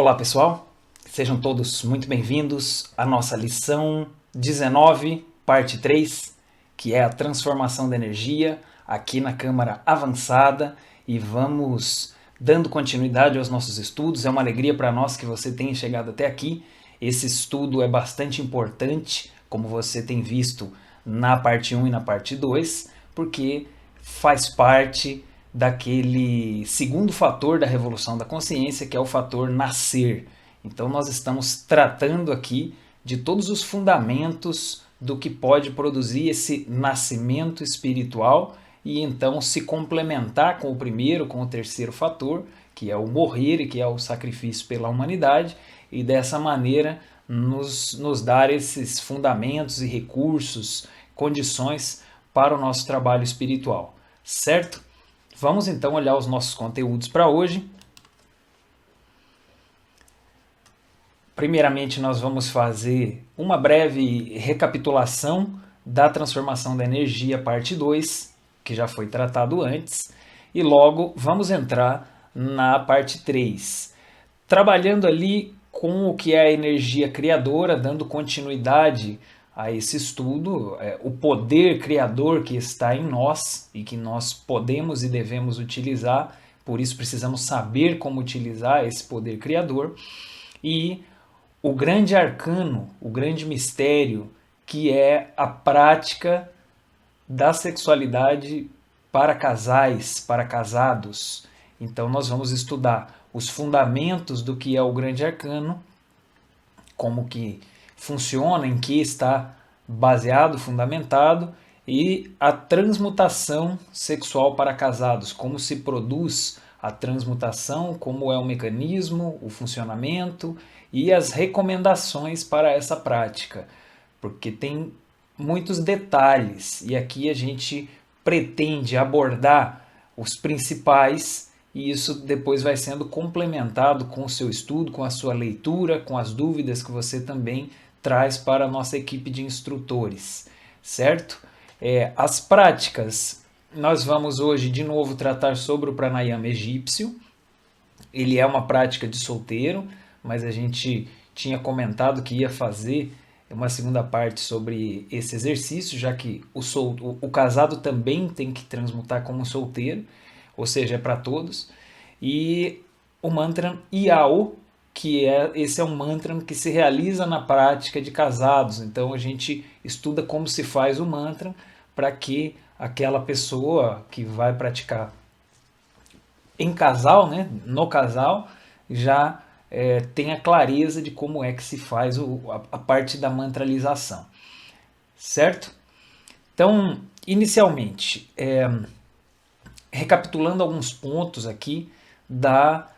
Olá pessoal, sejam todos muito bem-vindos à nossa lição 19, parte 3, que é a transformação da energia, aqui na Câmara Avançada, e vamos dando continuidade aos nossos estudos. É uma alegria para nós que você tenha chegado até aqui. Esse estudo é bastante importante, como você tem visto na parte 1 e na parte 2, porque faz parte daquele segundo fator da revolução da consciência, que é o fator nascer. Então nós estamos tratando aqui de todos os fundamentos do que pode produzir esse nascimento espiritual e então se complementar com o primeiro, com o terceiro fator, que é o morrer e que é o sacrifício pela humanidade, e dessa maneira nos dar esses fundamentos e recursos, condições para o nosso trabalho espiritual, certo? Vamos então olhar os nossos conteúdos para hoje. Primeiramente, nós vamos fazer uma breve recapitulação da transformação da energia, parte 2, que já foi tratado antes, e logo vamos entrar na parte 3, trabalhando ali com o que é a energia criadora, dando continuidade a esse estudo, o poder criador que está em nós e que nós podemos e devemos utilizar, por isso precisamos saber como utilizar esse poder criador, e o grande arcano, o grande mistério, que é a prática da sexualidade para casais, para casados. Então nós vamos estudar os fundamentos do que é o grande arcano, como que funciona, em que está baseado, fundamentado, e a transmutação sexual para casados, como se produz a transmutação, como é o mecanismo, o funcionamento e as recomendações para essa prática, porque tem muitos detalhes e aqui a gente pretende abordar os principais e isso depois vai sendo complementado com o seu estudo, com a sua leitura, com as dúvidas que você também traz para a nossa equipe de instrutores, certo? As práticas, nós vamos hoje de novo tratar sobre o pranayama egípcio. Ele é uma prática de solteiro, mas a gente tinha comentado que ia fazer uma segunda parte sobre esse exercício, já que o casado também tem que transmutar como solteiro, ou seja, é para todos. E o mantra Iao, esse é um mantra que se realiza na prática de casados. Então a gente estuda como se faz o mantra para que aquela pessoa que vai praticar em casal, né, no casal, já tenha clareza de como é que se faz a parte da mantralização, certo? Então, inicialmente, recapitulando alguns pontos aqui da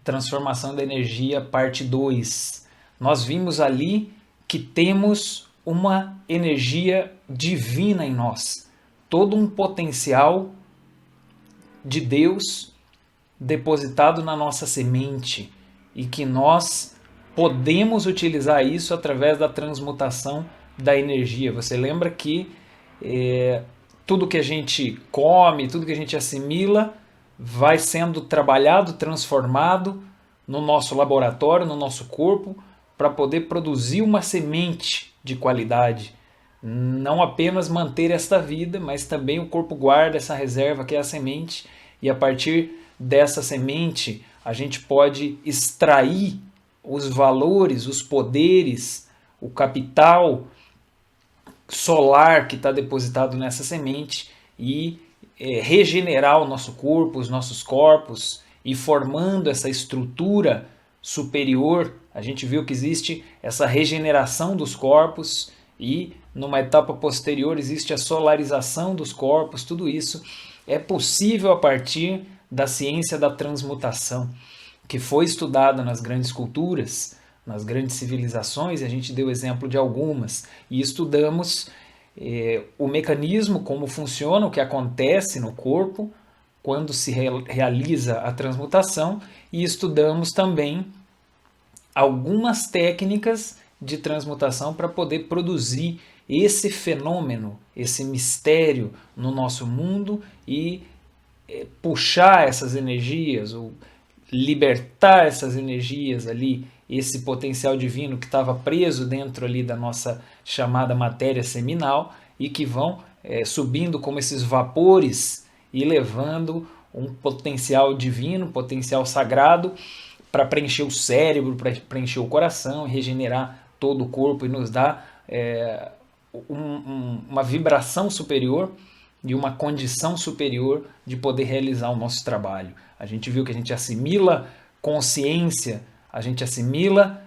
transformação da energia, parte 2. Nós vimos ali que temos uma energia divina em nós, todo um potencial de Deus depositado na nossa semente e que nós podemos utilizar isso através da transmutação da energia. Você lembra que tudo que a gente come, tudo que a gente assimila, vai sendo trabalhado, transformado no nosso laboratório, no nosso corpo, para poder produzir uma semente de qualidade. Não apenas manter esta vida, mas também o corpo guarda essa reserva que é a semente, e a partir dessa semente a gente pode extrair os valores, os poderes, o capital solar que está depositado nessa semente e regenerar o nosso corpo, os nossos corpos, e formando essa estrutura superior. A gente viu que existe essa regeneração dos corpos e numa etapa posterior existe a solarização dos corpos. Tudo isso é possível a partir da ciência da transmutação, que foi estudada nas grandes culturas, nas grandes civilizações, e a gente deu exemplo de algumas, e estudamos o mecanismo, como funciona, o que acontece no corpo quando se realiza a transmutação, e estudamos também algumas técnicas de transmutação para poder produzir esse fenômeno, esse mistério no nosso mundo e puxar essas energias, ou libertar essas energias ali, esse potencial divino que estava preso dentro ali da nossa chamada matéria seminal e que vão subindo como esses vapores e levando um potencial divino, potencial sagrado para preencher o cérebro, para preencher o coração, regenerar todo o corpo e nos dar uma vibração superior e uma condição superior de poder realizar o nosso trabalho. A gente viu que a gente assimila consciência, a gente assimila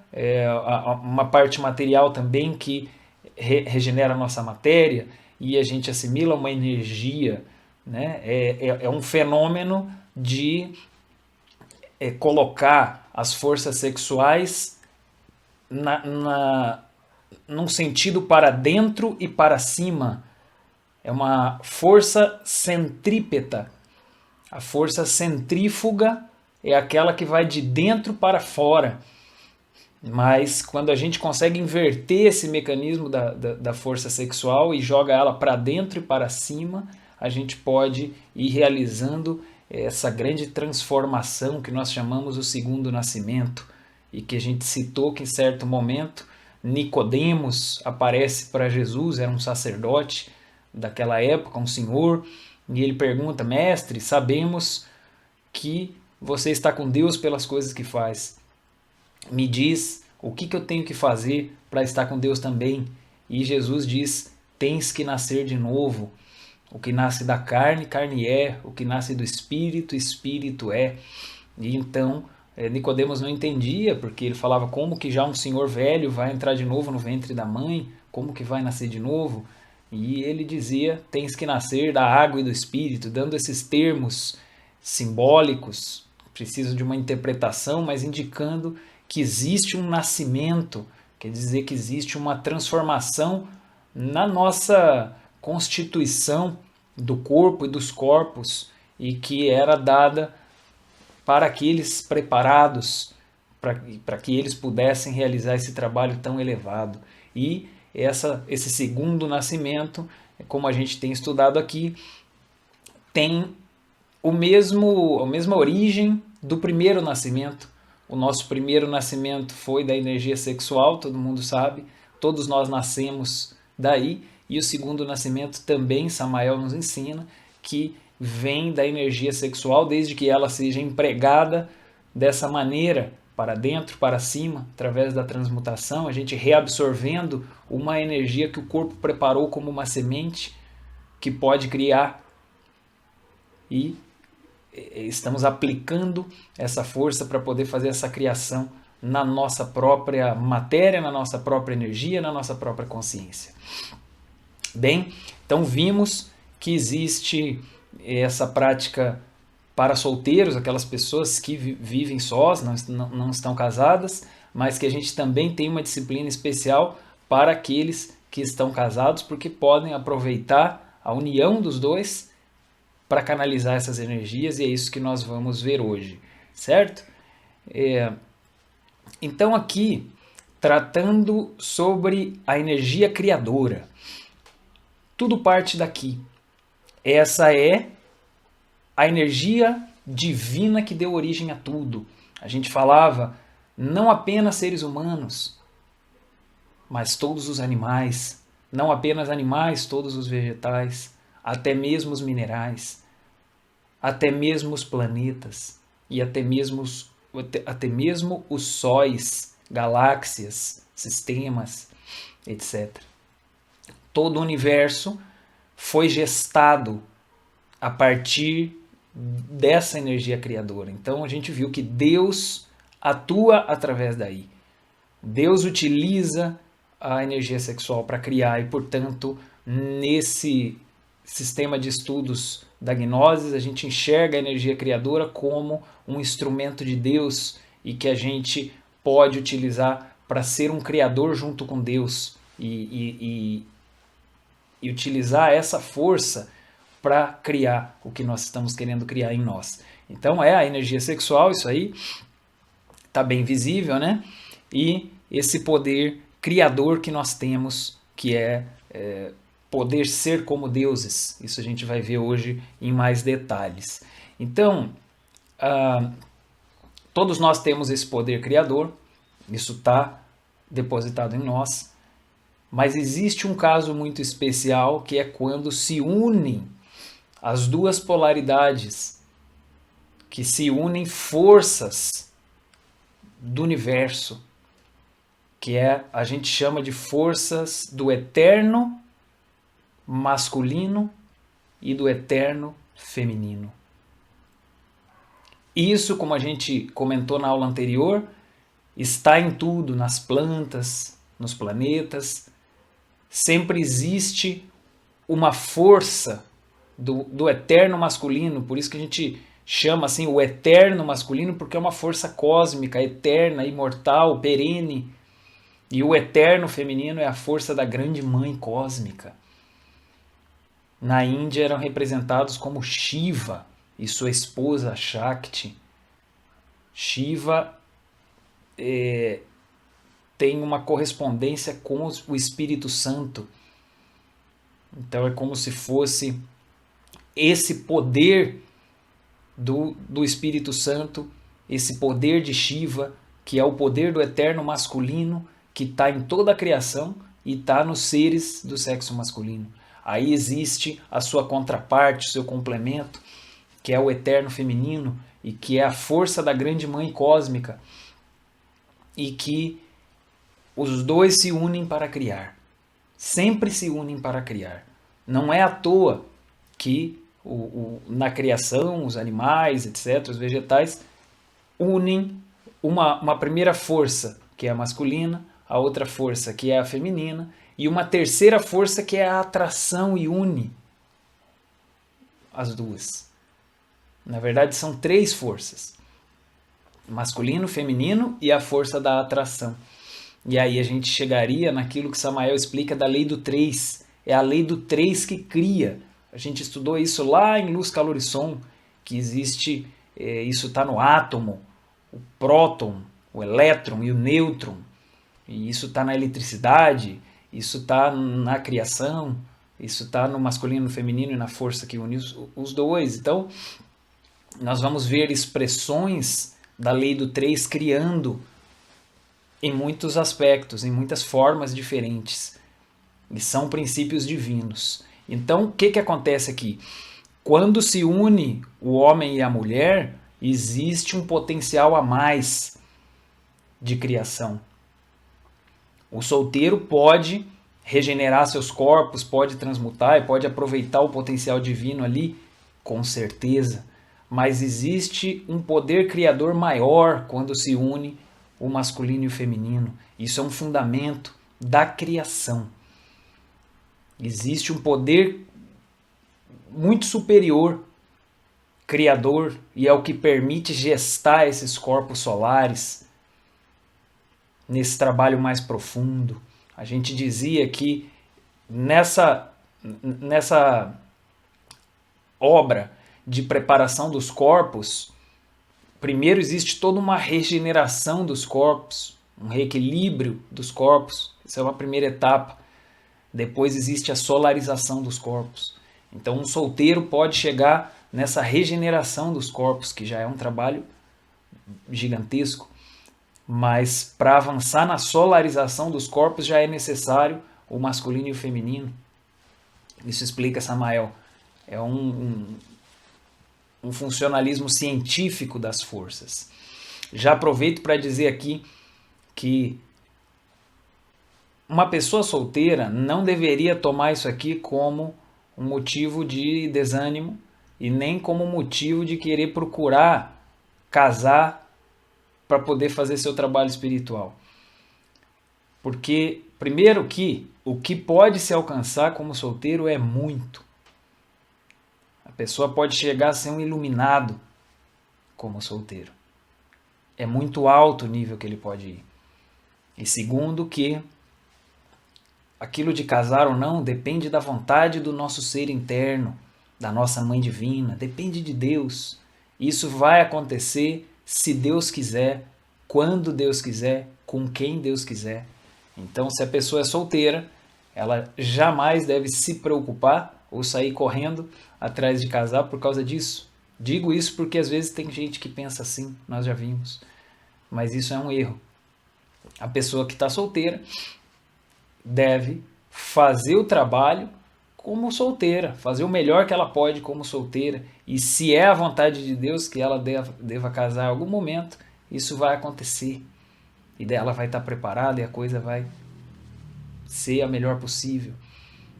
uma parte material também que regenera a nossa matéria e a gente assimila uma energia, né? É um fenômeno de colocar as forças sexuais num sentido para dentro e para cima. É uma força centrípeta. A força centrífuga é aquela que vai de dentro para fora. Mas quando a gente consegue inverter esse mecanismo da força sexual e joga ela para dentro e para cima, a gente pode ir realizando essa grande transformação que nós chamamos o segundo nascimento e que a gente citou que em certo momento Nicodemos aparece para Jesus, era um sacerdote daquela época, um senhor, e ele pergunta: mestre, sabemos que você está com Deus pelas coisas que faz. Me diz o que eu tenho que fazer para estar com Deus também. E Jesus diz: tens que nascer de novo. O que nasce da carne, carne é. O que nasce do espírito, espírito é. E então Nicodemos não entendia, porque ele falava: como que já um senhor velho vai entrar de novo no ventre da mãe? Como que vai nascer de novo? E ele dizia: tens que nascer da água e do espírito, dando esses termos simbólicos, preciso de uma interpretação, mas indicando que existe um nascimento, quer dizer que existe uma transformação na nossa constituição do corpo e dos corpos e que era dada para aqueles preparados, para que eles pudessem realizar esse trabalho tão elevado. E esse segundo nascimento, como a gente tem estudado aqui, tem a mesma origem do primeiro nascimento. O nosso primeiro nascimento foi da energia sexual, todo mundo sabe, todos nós nascemos daí, e o segundo nascimento também, Samael nos ensina, que vem da energia sexual, desde que ela seja empregada dessa maneira, para dentro, para cima, através da transmutação, a gente reabsorvendo uma energia que o corpo preparou como uma semente que pode criar, e estamos aplicando essa força para poder fazer essa criação na nossa própria matéria, na nossa própria energia, na nossa própria consciência. Bem, então vimos que existe essa prática para solteiros, aquelas pessoas que vivem sós, não estão casadas, mas que a gente também tem uma disciplina especial para aqueles que estão casados, porque podem aproveitar a união dos dois para canalizar essas energias, e é isso que nós vamos ver hoje, certo? Então aqui, tratando sobre a energia criadora, tudo parte daqui. Essa é a energia divina que deu origem a tudo. A gente falava não apenas seres humanos, mas todos os animais, não apenas animais, todos os vegetais, até mesmo os minerais, até mesmo os planetas e até mesmo os sóis, galáxias, sistemas, etc. Todo o universo foi gestado a partir dessa energia criadora. Então a gente viu que Deus atua através daí. Deus utiliza a energia sexual para criar e, portanto, nesse sistema de estudos da Gnosis, a gente enxerga a energia criadora como um instrumento de Deus e que a gente pode utilizar para ser um criador junto com Deus e utilizar essa força para criar o que nós estamos querendo criar em nós. Então a energia sexual, isso aí está bem visível, né? E esse poder criador que nós temos, que é poder ser como deuses. Isso a gente vai ver hoje em mais detalhes. Então, Todos nós temos esse poder criador, isso está depositado em nós, mas existe um caso muito especial que é quando se unem as duas polaridades, que se unem forças do universo, que a gente chama de forças do eterno masculino e do eterno feminino. Isso, como a gente comentou na aula anterior, está em tudo, nas plantas, nos planetas. Sempre existe uma força do eterno masculino, por isso que a gente chama assim o eterno masculino, porque é uma força cósmica, eterna, imortal, perene. E o eterno feminino é a força da grande mãe cósmica. Na Índia eram representados como Shiva e sua esposa Shakti. Shiva tem uma correspondência com o Espírito Santo. Então é como se fosse esse poder do Espírito Santo, esse poder de Shiva, que é o poder do eterno masculino, que está em toda a criação e está nos seres do sexo masculino. Aí existe a sua contraparte, o seu complemento, que é o eterno feminino e que é a força da grande mãe cósmica, e que os dois se unem para criar. Sempre se unem para criar. Não é à toa que na criação, os animais, etc., os vegetais, unem uma primeira força, que é a masculina, a outra força, que é a feminina, e uma terceira força, que é a atração, e une as duas. Na verdade, são 3 forças: masculino, feminino e a força da atração. E aí a gente chegaria naquilo que Samael explica da lei do 3. É a lei do 3 que cria. A gente estudou isso lá em Luz Calor e Som, que existe, isso está no átomo, o próton, o elétron e o nêutron. E isso está na eletricidade, isso está na criação, isso está no masculino, no feminino e na força que une os dois. Então, nós vamos ver expressões da lei do 3 criando em muitos aspectos, em muitas formas diferentes. E são princípios divinos. Então, o que acontece aqui? Quando se une o homem e a mulher, existe um potencial a mais de criação. O solteiro pode regenerar seus corpos, pode transmutar e pode aproveitar o potencial divino ali, com certeza. Mas existe um poder criador maior quando se une o masculino e o feminino. Isso é um fundamento da criação. Existe um poder muito superior, criador, e é o que permite gestar esses corpos solares nesse trabalho mais profundo. A gente dizia que nessa obra de preparação dos corpos, primeiro existe toda uma regeneração dos corpos, um reequilíbrio dos corpos. Essa é uma primeira etapa. Depois existe a solarização dos corpos. Então um solteiro pode chegar nessa regeneração dos corpos, que já é um trabalho gigantesco. Mas para avançar na solarização dos corpos já é necessário o masculino e o feminino. Isso explica Samael. É um funcionalismo científico das forças. Já aproveito para dizer aqui que uma pessoa solteira não deveria tomar isso aqui como um motivo de desânimo e nem como motivo de querer procurar casar para poder fazer seu trabalho espiritual. Porque, primeiro, que o que pode se alcançar como solteiro é muito. A pessoa pode chegar a ser um iluminado como solteiro. É muito alto o nível que ele pode ir. E segundo, que aquilo de casar ou não depende da vontade do nosso ser interno, da nossa mãe divina, depende de Deus. Isso vai acontecer se Deus quiser, quando Deus quiser, com quem Deus quiser. Então, se a pessoa é solteira, ela jamais deve se preocupar ou sair correndo atrás de casar por causa disso. Digo isso porque às vezes tem gente que pensa assim, nós já vimos, mas isso é um erro. A pessoa que está solteira deve fazer o trabalho como solteira, fazer o melhor que ela pode como solteira, e se é a vontade de Deus que ela deva casar em algum momento, isso vai acontecer, e daí ela vai estar preparada e a coisa vai ser a melhor possível.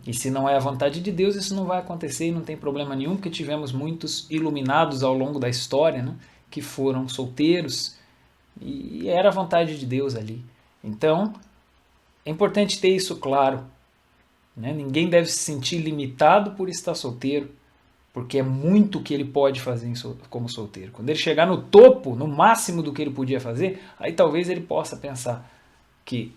E se não é a vontade de Deus, isso não vai acontecer e não tem problema nenhum, porque tivemos muitos iluminados ao longo da história, né, que foram solteiros e era a vontade de Deus ali. Então, é importante ter isso claro, né? Ninguém deve se sentir limitado por estar solteiro, porque é muito o que ele pode fazer como solteiro. Quando ele chegar no topo, no máximo do que ele podia fazer, aí talvez ele possa pensar que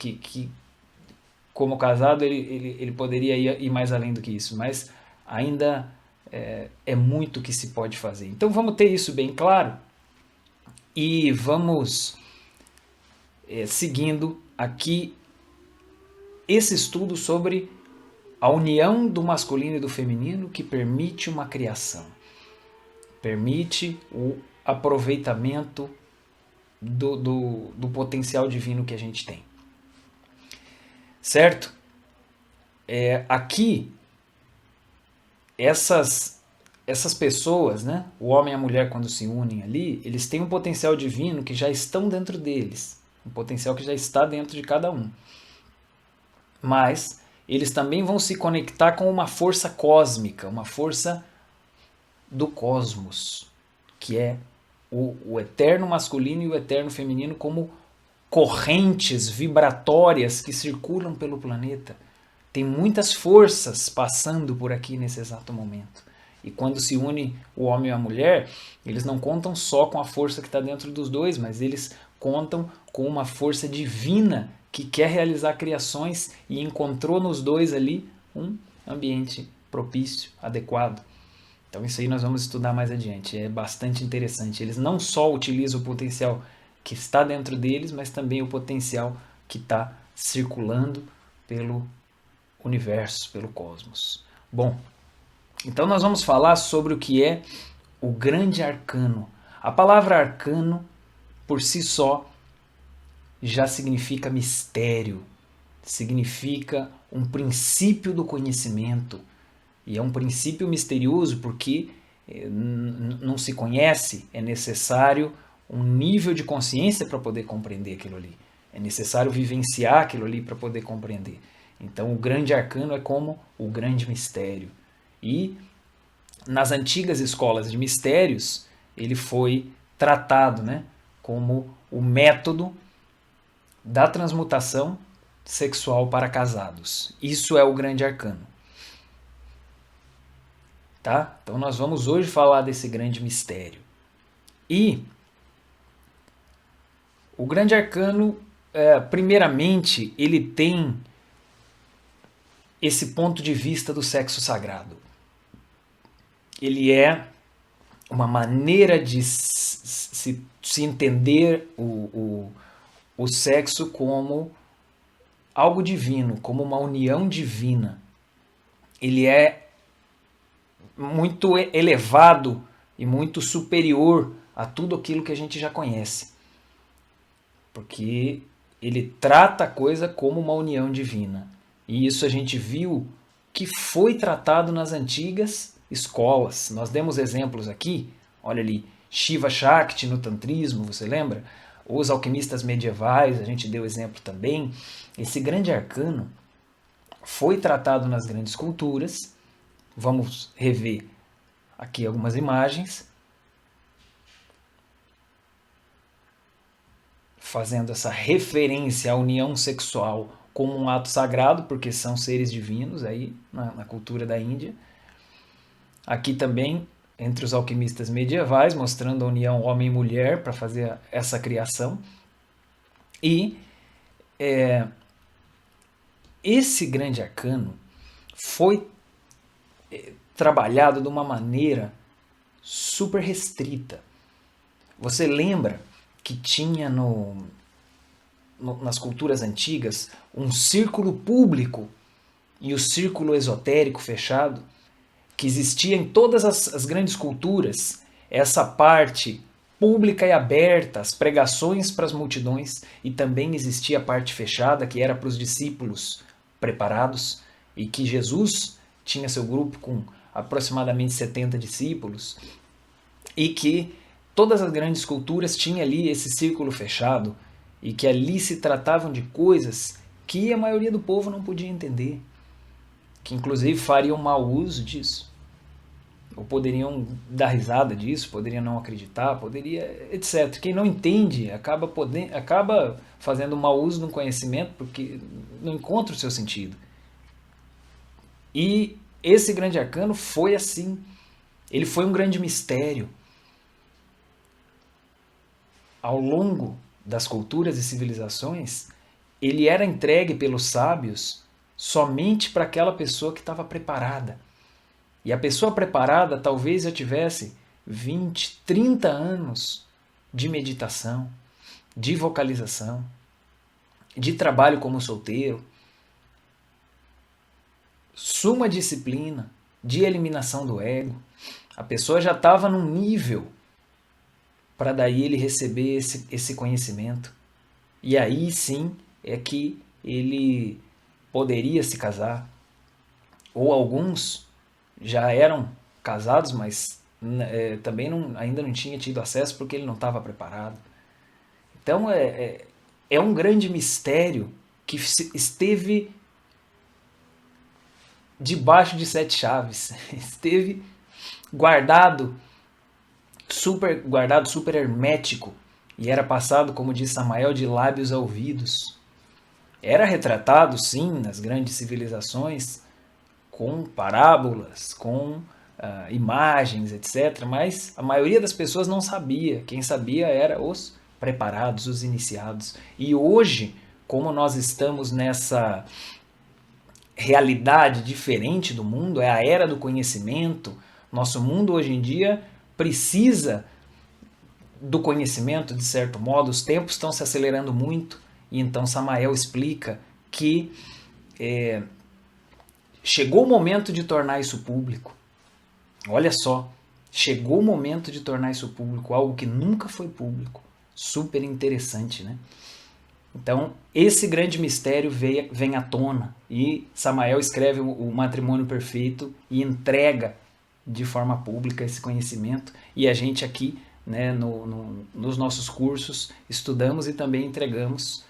como casado ele poderia ir mais além do que isso, mas ainda é muito que se pode fazer. Então vamos ter isso bem claro e vamos seguindo aqui esse estudo sobre a união do masculino e do feminino que permite uma criação, permite o aproveitamento do potencial divino que a gente tem. Certo? Aqui, essas pessoas, né, o homem e a mulher quando se unem ali, eles têm um potencial divino que já estão dentro deles, um potencial que já está dentro de cada um. Mas eles também vão se conectar com uma força cósmica, uma força do cosmos, que é o eterno masculino e o eterno feminino como correntes vibratórias que circulam pelo planeta. Tem muitas forças passando por aqui nesse exato momento. E quando se une o homem e a mulher, eles não contam só com a força que está dentro dos dois, mas eles contam com uma força divina que quer realizar criações e encontrou nos dois ali um ambiente propício, adequado. Então isso aí nós vamos estudar mais adiante. É bastante interessante. Eles não só utilizam o potencial que está dentro deles, mas também o potencial que está circulando pelo universo, pelo cosmos. Bom, então nós vamos falar sobre o que é o grande arcano. A palavra arcano, por si só, já significa mistério, significa um princípio do conhecimento. E é um princípio misterioso porque não se conhece, é necessário um nível de consciência para poder compreender aquilo ali. É necessário vivenciar aquilo ali para poder compreender. Então o grande arcano é como o grande mistério. E nas antigas escolas de mistérios, ele foi tratado, né, como o método da transmutação sexual para casados. Isso é o grande arcano. Tá? Então nós vamos hoje falar desse grande mistério. E o grande arcano, primeiramente, ele tem esse ponto de vista do sexo sagrado. Ele é uma maneira de se entender o sexo como algo divino, como uma união divina. Ele é muito elevado e muito superior a tudo aquilo que a gente já conhece. Porque ele trata a coisa como uma união divina. E isso a gente viu que foi tratado nas antigas escolas. Nós demos exemplos aqui, olha ali, Shiva Shakti no tantrismo, você lembra? Os alquimistas medievais, a gente deu exemplo também. Esse grande arcano foi tratado nas grandes culturas. Vamos rever aqui algumas imagens, fazendo essa referência à união sexual como um ato sagrado, porque são seres divinos aí na cultura da Índia. Aqui também entre os alquimistas medievais, mostrando a união homem e mulher para fazer essa criação. E esse grande arcano foi trabalhado de uma maneira super restrita. Você lembra que tinha nas culturas antigas um círculo público e o círculo esotérico fechado, que existia em todas as grandes culturas? essa parte pública e aberta, as pregações para as multidões, e também existia a parte fechada, que era para os discípulos preparados, e que Jesus tinha seu grupo com aproximadamente 70 discípulos, e que todas as grandes culturas tinham ali esse círculo fechado, e que ali se tratavam de coisas que a maioria do povo não podia entender, que inclusive fariam mau uso disso, ou poderiam dar risada disso, poderiam não acreditar, poderia, etc. Quem não entende acaba fazendo mau uso de um conhecimento porque não encontra o seu sentido. E esse grande arcano foi assim. Ele foi um grande mistério. Ao longo das culturas e civilizações, ele era entregue pelos sábios somente para aquela pessoa que estava preparada. E a pessoa preparada talvez já tivesse 20, 30 anos de meditação, de vocalização, de trabalho como solteiro, suma disciplina, de eliminação do ego. A pessoa já estava num nível para daí ele receber esse conhecimento. E aí sim é que ele poderia se casar. Ou alguns já eram casados, mas também ainda não tinha tido acesso porque ele não estava preparado. Então é um grande mistério que esteve debaixo de 7 chaves, esteve guardado super hermético, e era passado, como diz Samael, de lábios a ouvidos. Era retratado, sim, nas grandes civilizações, com parábolas, com imagens, etc. Mas a maioria das pessoas não sabia. Quem sabia era os preparados, os iniciados. E hoje, como nós estamos nessa realidade diferente do mundo, é a era do conhecimento, nosso mundo hoje em dia precisa do conhecimento, de certo modo, os tempos estão se acelerando muito, e então Samael explica que chegou o momento de tornar isso público. Olha só, chegou o momento de tornar isso público, algo que nunca foi público. Super interessante, né? Então, esse grande mistério vem à tona, e Samael escreve o Matrimônio Perfeito e entrega de forma pública esse conhecimento, e a gente aqui, né, nos nossos cursos, estudamos e também entregamos,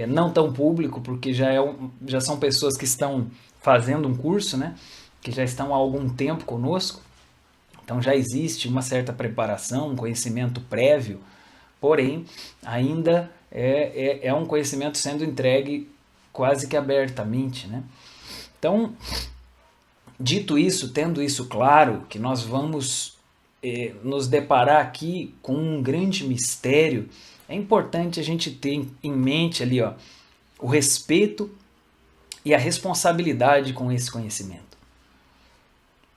não tão público, porque já são pessoas que estão fazendo um curso, né, que já estão há algum tempo conosco, então já existe uma certa preparação, um conhecimento prévio, porém ainda é um conhecimento sendo entregue quase que abertamente, né? Então, dito isso, tendo isso claro, que nós vamos nos deparar aqui com um grande mistério, é importante a gente ter em mente ali, ó, o respeito e a responsabilidade com esse conhecimento.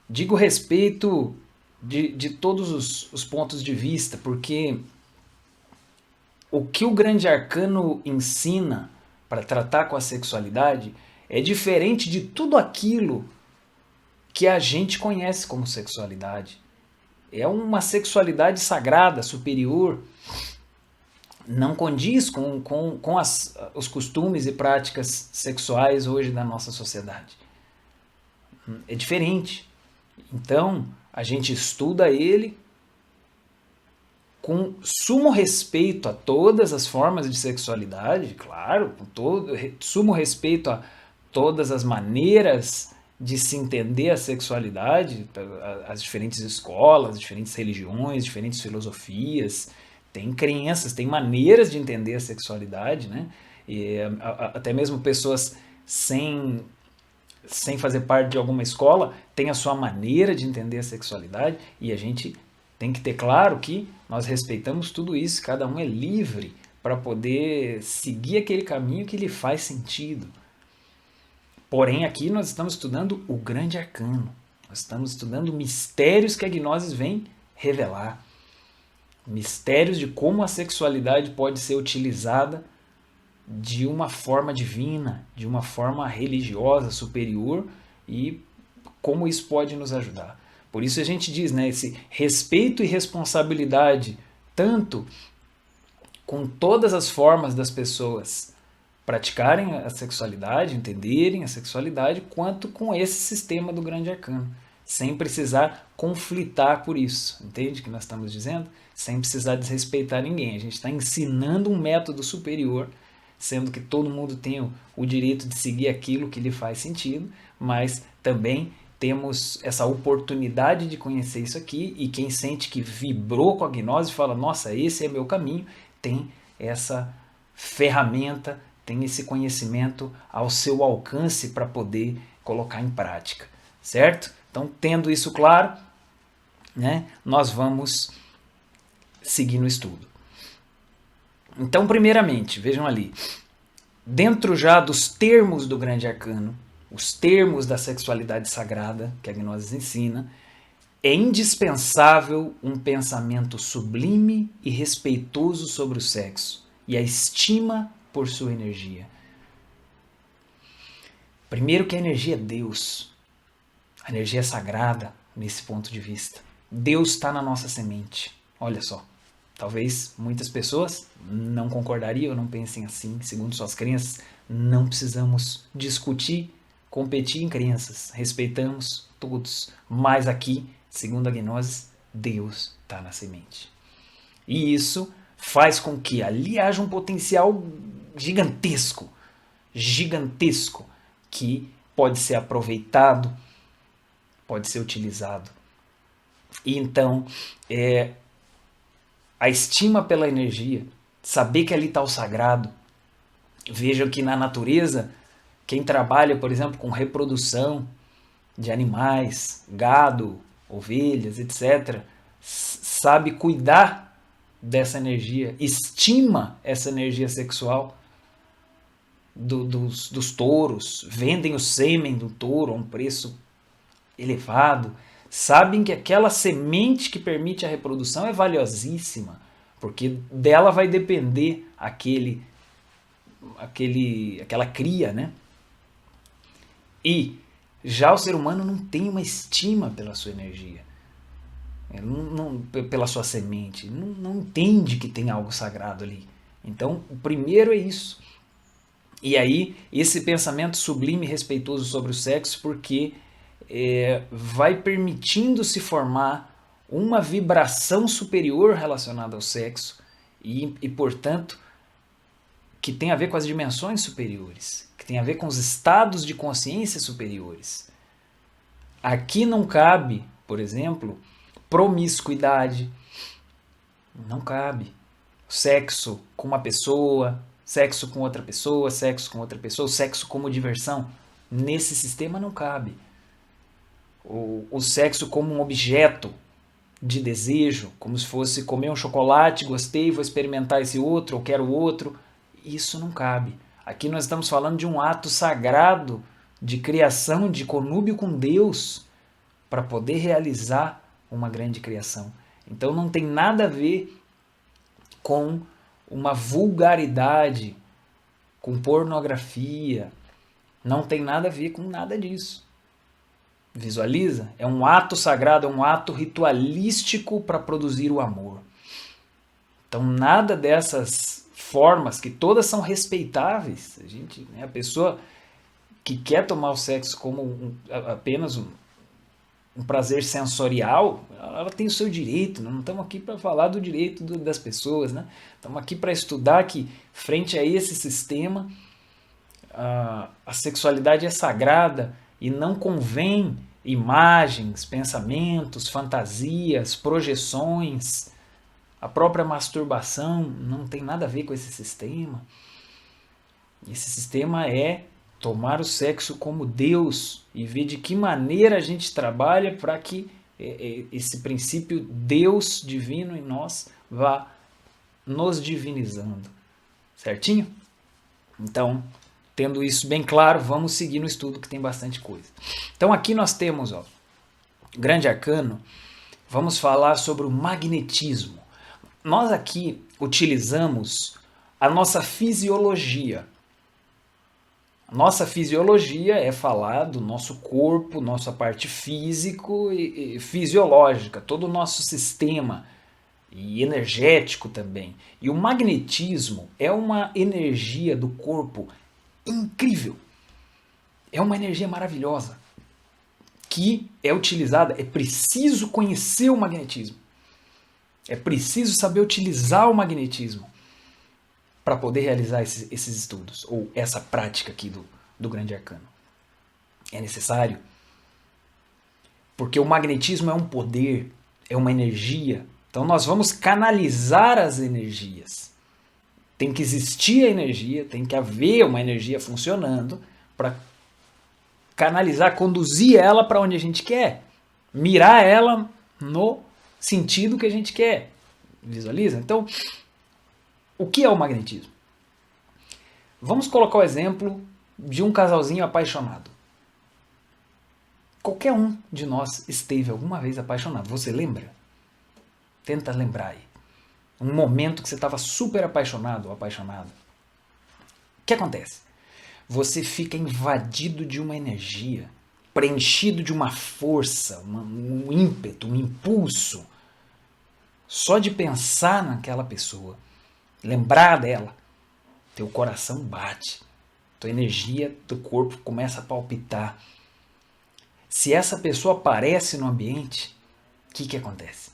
Digo respeito de todos os pontos de vista, porque o que o grande arcano ensina para tratar com a sexualidade é diferente de tudo aquilo que a gente conhece como sexualidade. É uma sexualidade sagrada, superior, não condiz com os costumes e práticas sexuais hoje da nossa sociedade. É diferente. Então, a gente estuda ele com sumo respeito a todas as formas de sexualidade, claro, com sumo respeito a todas as maneiras de se entender a sexualidade, as diferentes escolas, diferentes religiões, diferentes filosofias, tem crenças, tem maneiras de entender a sexualidade, né? E até mesmo pessoas sem fazer parte de alguma escola têm a sua maneira de entender a sexualidade, e a gente tem que ter claro que nós respeitamos tudo isso, cada um é livre para poder seguir aquele caminho que lhe faz sentido. Porém, aqui nós estamos estudando o grande arcano, nós estamos estudando mistérios que a gnose vem revelar. Mistérios de como a sexualidade pode ser utilizada de uma forma divina, de uma forma religiosa superior, e como isso pode nos ajudar. Por isso a gente diz, né, esse respeito e responsabilidade, tanto com todas as formas das pessoas praticarem a sexualidade, entenderem a sexualidade, quanto com esse sistema do grande arcano, sem precisar conflitar por isso, entende o que nós estamos dizendo? Sem precisar desrespeitar ninguém. A gente está ensinando um método superior, sendo que todo mundo tem o direito de seguir aquilo que lhe faz sentido, mas também temos essa oportunidade de conhecer isso aqui, e quem sente que vibrou com a gnose fala, nossa, esse é meu caminho, tem essa ferramenta, tem esse conhecimento ao seu alcance para poder colocar em prática, certo? Então, tendo isso claro, né, nós vamos seguir no estudo. Então, primeiramente, vejam ali, dentro já dos termos do grande arcano, os termos da sexualidade sagrada que a gnose ensina, é indispensável um pensamento sublime e respeitoso sobre o sexo e a estima por sua energia. Primeiro que a energia é Deus, a energia é sagrada nesse ponto de vista. Deus está na nossa semente, olha só. Talvez muitas pessoas não concordariam, não pensem assim, segundo suas crenças. Não precisamos discutir, competir em crenças, respeitamos todos, mas aqui, segundo a gnose, Deus está na semente. E isso faz com que ali haja um potencial gigantesco, que pode ser aproveitado, pode ser utilizado. E então, a estima pela energia, saber que ali está o sagrado. Vejam que na natureza, quem trabalha, por exemplo, com reprodução de animais, gado, ovelhas, etc., sabe cuidar dessa energia, estima essa energia sexual dos touros, vendem o sêmen do touro a um preço elevado, sabem que aquela semente que permite a reprodução é valiosíssima, porque dela vai depender aquela cria, né? E já o ser humano não tem uma estima pela sua energia, pela sua semente, não entende que tem algo sagrado ali. Então, o primeiro é isso. E aí, esse pensamento sublime e respeitoso sobre o sexo, porque vai permitindo se formar uma vibração superior relacionada ao sexo e, portanto, que tem a ver com as dimensões superiores, que tem a ver com os estados de consciência superiores. Aqui não cabe, por exemplo, promiscuidade, não cabe. Sexo com uma pessoa, sexo com outra pessoa, sexo com outra pessoa, sexo como diversão, nesse sistema não cabe. O sexo como um objeto de desejo, como se fosse comer um chocolate, gostei, vou experimentar esse outro, eu quero outro, isso não cabe. Aqui nós estamos falando de um ato sagrado de criação, de conúbio com Deus, para poder realizar uma grande criação. Então não tem nada a ver com uma vulgaridade, com pornografia, não tem nada a ver com nada disso. Visualiza? É um ato sagrado, é um ato ritualístico para produzir o amor. Então nada dessas formas, que todas são respeitáveis, a pessoa que quer tomar o sexo como apenas um prazer sensorial, ela tem o seu direito. Não estamos aqui para falar do direito das pessoas, né? Estamos aqui para estudar que, frente a esse sistema, a sexualidade é sagrada e não convém imagens, pensamentos, fantasias, projeções. A própria masturbação não tem nada a ver com esse sistema. Esse sistema é tomar o sexo como Deus e ver de que maneira a gente trabalha para que esse princípio Deus divino em nós vá nos divinizando. Certinho? Então, tendo isso bem claro, vamos seguir no estudo que tem bastante coisa. Então aqui nós temos, grande arcano, vamos falar sobre o magnetismo. Nós aqui utilizamos a nossa fisiologia. Nossa fisiologia é falar do nosso corpo, nossa parte físico e fisiológica, todo o nosso sistema e energético também. E o magnetismo é uma energia do corpo incrível. É uma energia maravilhosa que é utilizada. É preciso conhecer o magnetismo. É preciso saber utilizar o magnetismo para poder realizar esses estudos, ou essa prática aqui do grande arcano. É necessário, porque o magnetismo é um poder, é uma energia. Então nós vamos canalizar as energias. Tem que existir a energia, tem que haver uma energia funcionando para canalizar, conduzir ela para onde a gente quer, mirar ela no sentido que a gente quer. Visualiza? Então, o que é o magnetismo? Vamos colocar o exemplo de um casalzinho apaixonado. Qualquer um de nós esteve alguma vez apaixonado. Você lembra? Tenta lembrar aí. Um momento que você estava super apaixonado ou apaixonada. O que acontece? Você fica invadido de uma energia, preenchido de uma força, um ímpeto, um impulso. Só de pensar naquela pessoa, lembrar dela, teu coração bate, tua energia do corpo começa a palpitar. Se essa pessoa aparece no ambiente, o que acontece?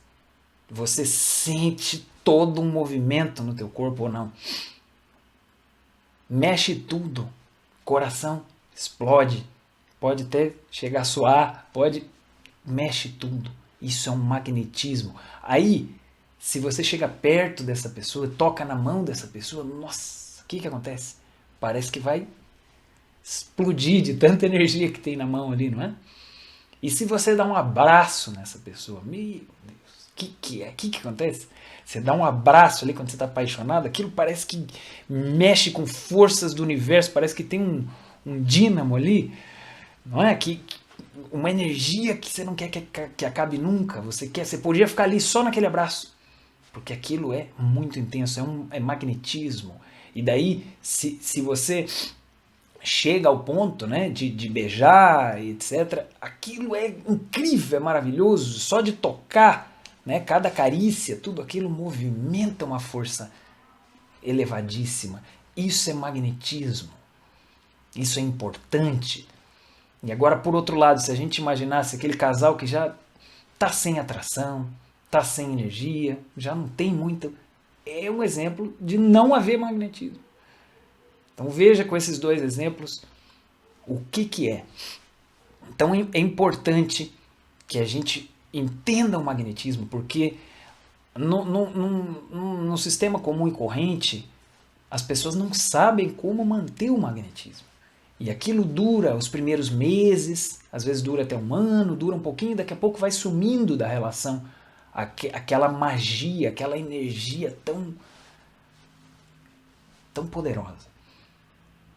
Você sente todo um movimento no teu corpo ou não? Mexe tudo, coração explode, pode até chegar a suar, mexe tudo. Isso é um magnetismo. Aí, se você chega perto dessa pessoa, toca na mão dessa pessoa, nossa, o que acontece? Parece que vai explodir de tanta energia que tem na mão ali, não é? E se você dá um abraço nessa pessoa, meu Deus, o que acontece? Você dá um abraço ali quando você está apaixonado, aquilo parece que mexe com forças do universo, parece que tem um dínamo ali, não é? Uma energia que você não quer que acabe nunca, você podia ficar ali só naquele abraço, porque aquilo é muito intenso, é magnetismo. E daí, se você chega ao ponto, né, de beijar, etc., aquilo é incrível, é maravilhoso, só de tocar, né, cada carícia, tudo aquilo movimenta uma força elevadíssima. Isso é magnetismo, isso é importante. E agora, por outro lado, se a gente imaginasse aquele casal que já está sem atração, está sem energia, já não tem muita... É um exemplo de não haver magnetismo. Então veja com esses dois exemplos o que é. Então é importante que a gente entenda o magnetismo, porque no sistema comum e corrente, as pessoas não sabem como manter o magnetismo. E aquilo dura os primeiros meses, às vezes dura até um ano, dura um pouquinho, daqui a pouco vai sumindo da relação aquela magia, aquela energia tão poderosa.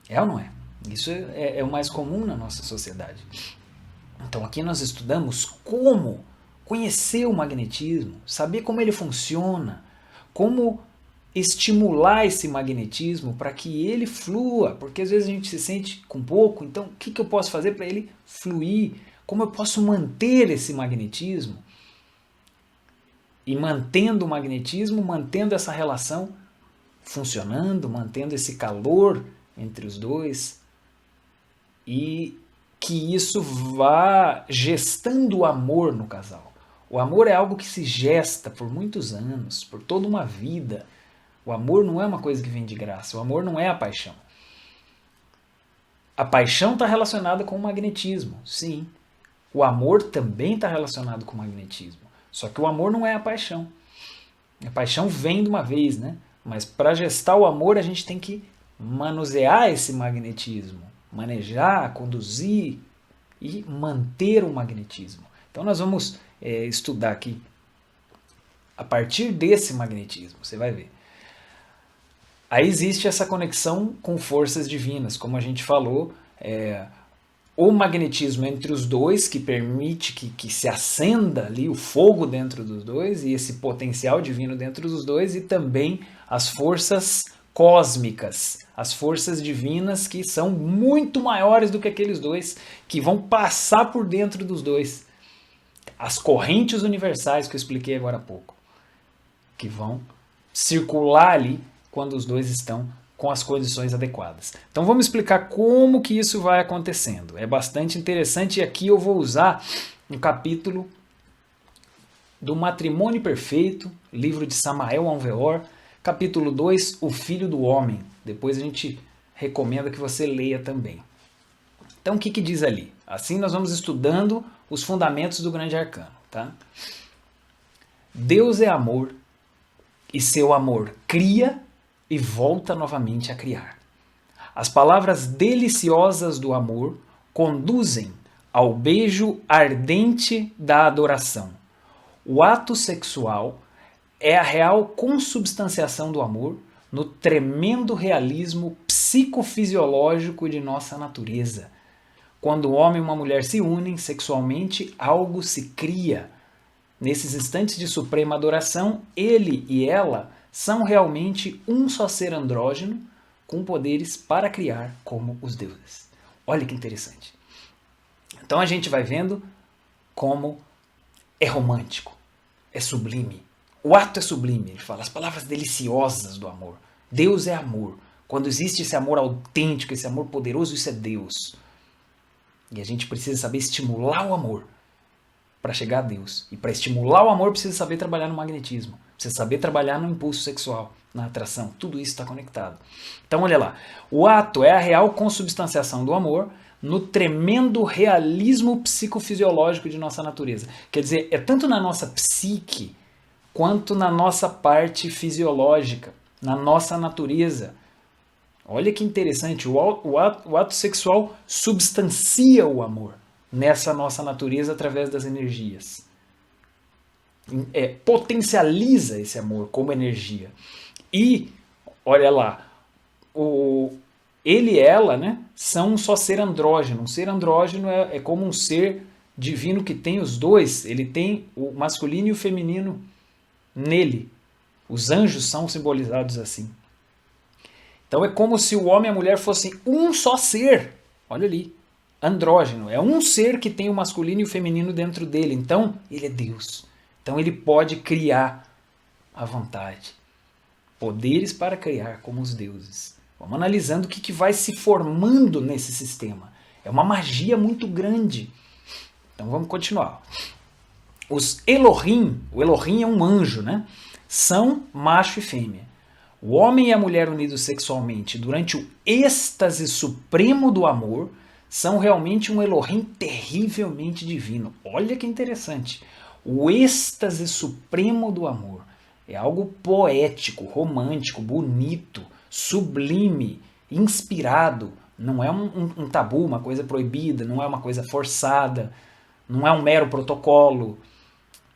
É ou não é? Isso é o mais comum na nossa sociedade. Então aqui nós estudamos como conhecer o magnetismo, saber como ele funciona, como estimular esse magnetismo para que ele flua, porque às vezes a gente se sente com pouco, então o que eu posso fazer para ele fluir? Como eu posso manter esse magnetismo? E mantendo o magnetismo, mantendo essa relação funcionando, mantendo esse calor entre os dois, e que isso vá gestando o amor no casal. O amor é algo que se gesta por muitos anos, por toda uma vida. O amor não é uma coisa que vem de graça, o amor não é a paixão. A paixão está relacionada com o magnetismo, sim. O amor também está relacionado com o magnetismo. Só que o amor não é a paixão. A paixão vem de uma vez, né? Mas para gestar o amor a gente tem que manusear esse magnetismo, manejar, conduzir e manter o magnetismo. Então nós vamos estudar aqui a partir desse magnetismo, você vai ver. Aí existe essa conexão com forças divinas, como a gente falou, o magnetismo entre os dois, que permite que se acenda ali o fogo dentro dos dois, e esse potencial divino dentro dos dois, e também as forças cósmicas, as forças divinas que são muito maiores do que aqueles dois, que vão passar por dentro dos dois. As correntes universais que eu expliquei agora há pouco, que vão circular ali quando os dois estão com as condições adequadas. Então vamos explicar como que isso vai acontecendo. É bastante interessante e aqui eu vou usar um capítulo do Matrimônio Perfeito, livro de Samael Aun Weor, capítulo 2, O Filho do Homem. Depois a gente recomenda que você leia também. Então o que diz ali? Assim nós vamos estudando os fundamentos do grande arcano. Tá? Deus é amor e seu amor cria e volta novamente a criar. As palavras deliciosas do amor conduzem ao beijo ardente da adoração. O ato sexual é a real consubstanciação do amor no tremendo realismo psicofisiológico de nossa natureza. Quando um homem e uma mulher se unem sexualmente, algo se cria. Nesses instantes de suprema adoração, ele e ela são realmente um só ser andrógeno com poderes para criar como os deuses. Olha que interessante. Então a gente vai vendo como é romântico, é sublime. O ato é sublime, ele fala, as palavras deliciosas do amor. Deus é amor. Quando existe esse amor autêntico, esse amor poderoso, isso é Deus. E a gente precisa saber estimular o amor para chegar a Deus. E para estimular o amor, precisa saber trabalhar no magnetismo. Precisa saber trabalhar no impulso sexual, na atração. Tudo isso está conectado. Então, olha lá. O ato é a real consubstanciação do amor no tremendo realismo psicofisiológico de nossa natureza. Quer dizer, é tanto na nossa psique quanto na nossa parte fisiológica, na nossa natureza. Olha que interessante, o ato sexual substancia o amor nessa nossa natureza através das energias. Potencializa esse amor como energia. E, olha lá, ele e ela, né, são um só ser andrógeno. Um ser andrógeno é como um ser divino que tem os dois. Ele tem o masculino e o feminino nele. Os anjos são simbolizados assim. Então é como se o homem e a mulher fossem um só ser. Olha ali. Andrógeno. É um ser que tem o masculino e o feminino dentro dele. Então, ele é Deus. Então ele pode criar à vontade. Poderes para criar como os deuses. Vamos analisando o que vai se formando nesse sistema. É uma magia muito grande. Então vamos continuar. Os Elohim, o Elohim é um anjo, né? São macho e fêmea. O homem e a mulher unidos sexualmente durante o êxtase supremo do amor são realmente um Elohim terrivelmente divino. Olha que interessante. O êxtase supremo do amor é algo poético, romântico, bonito, sublime, inspirado. Não é um tabu, uma coisa proibida, não é uma coisa forçada, não é um mero protocolo.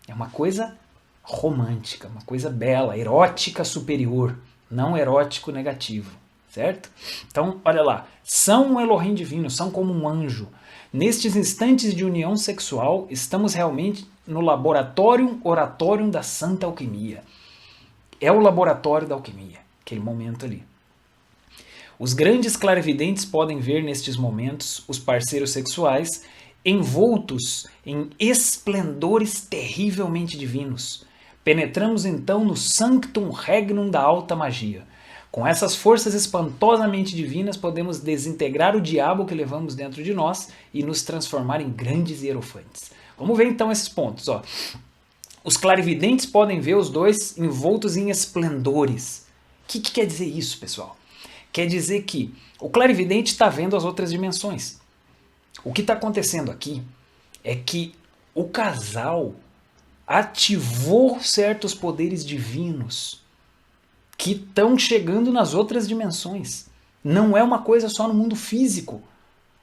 É uma coisa romântica, uma coisa bela, erótica superior, não erótico negativo, certo? Então, olha lá, são um Elohim divino, são como um anjo. Nestes instantes de união sexual, estamos realmente no laboratório oratório da santa alquimia. É o laboratório da alquimia, aquele momento ali. Os grandes clarividentes podem ver nestes momentos os parceiros sexuais envoltos em esplendores terrivelmente divinos. Penetramos então no sanctum regnum da alta magia. Com essas forças espantosamente divinas, podemos desintegrar o diabo que levamos dentro de nós e nos transformar em grandes hierofantes. Vamos ver então esses pontos. Ó. Os clarividentes podem ver os dois envoltos em esplendores. O que quer dizer isso, pessoal? Quer dizer que o clarividente está vendo as outras dimensões. O que está acontecendo aqui é que o casal ativou certos poderes divinos que estão chegando nas outras dimensões. Não é uma coisa só no mundo físico.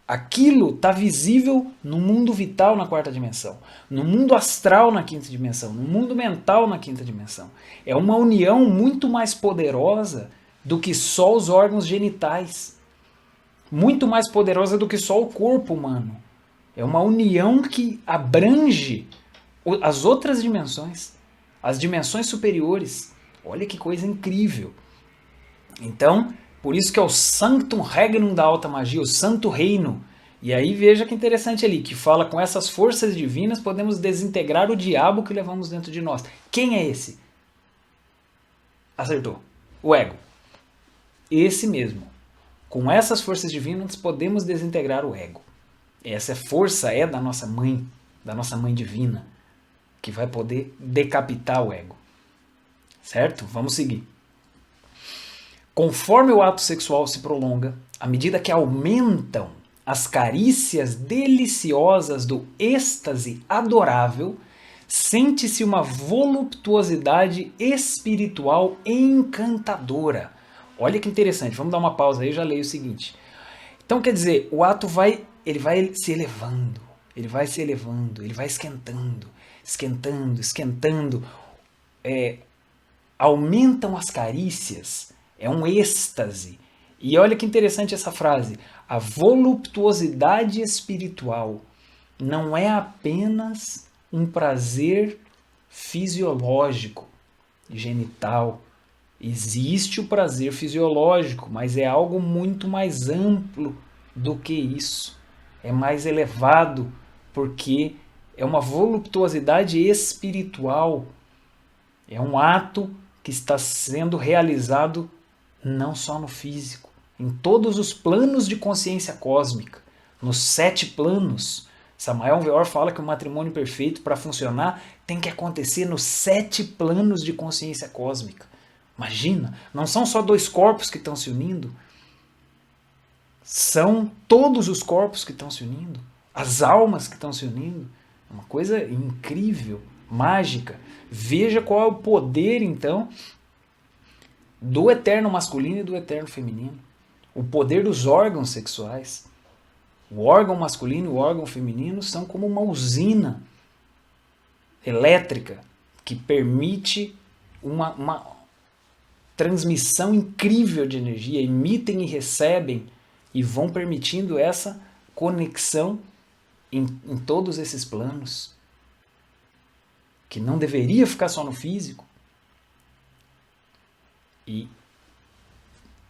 Aquilo está visível no mundo vital na quarta dimensão, no mundo astral na quinta dimensão, no mundo mental na quinta dimensão. É uma união muito mais poderosa do que só os órgãos genitais. Muito mais poderosa do que só o corpo humano. É uma união que abrange as outras dimensões, as dimensões superiores. Olha que coisa incrível. Então, por isso que é o Sanctum Regnum da alta magia, o Santo Reino. E aí veja que interessante ali, que fala com essas forças divinas podemos desintegrar o diabo que levamos dentro de nós. Quem é esse? Acertou. O ego. Esse mesmo. Com essas forças divinas podemos desintegrar o ego. Essa força é da nossa mãe divina, que vai poder decapitar o ego. Certo? Vamos seguir. Conforme o ato sexual se prolonga, à medida que aumentam as carícias deliciosas do êxtase adorável, sente-se uma voluptuosidade espiritual encantadora. Olha que interessante, vamos dar uma pausa aí, eu já leio o seguinte. Então quer dizer, o ato ele vai se elevando, ele vai se elevando, ele vai esquentando, esquentando, esquentando. Aumentam as carícias, é um êxtase. E olha que interessante essa frase, a voluptuosidade espiritual não é apenas um prazer fisiológico, genital. Existe o prazer fisiológico, mas é algo muito mais amplo do que isso. É mais elevado, porque é uma voluptuosidade espiritual. É um ato que está sendo realizado não só no físico, em todos os planos de consciência cósmica, nos 7 planos. Samael Weor fala que o matrimônio perfeito, para funcionar, tem que acontecer nos 7 planos de consciência cósmica. Imagina, não são só 2 corpos que estão se unindo, são todos os corpos que estão se unindo, as almas que estão se unindo. É uma coisa incrível, mágica. Veja qual é o poder, então, do eterno masculino e do eterno feminino. O poder dos órgãos sexuais. O órgão masculino e o órgão feminino são como uma usina elétrica que permite uma transmissão incrível de energia, emitem e recebem e vão permitindo essa conexão em todos esses planos, que não deveria ficar só no físico. E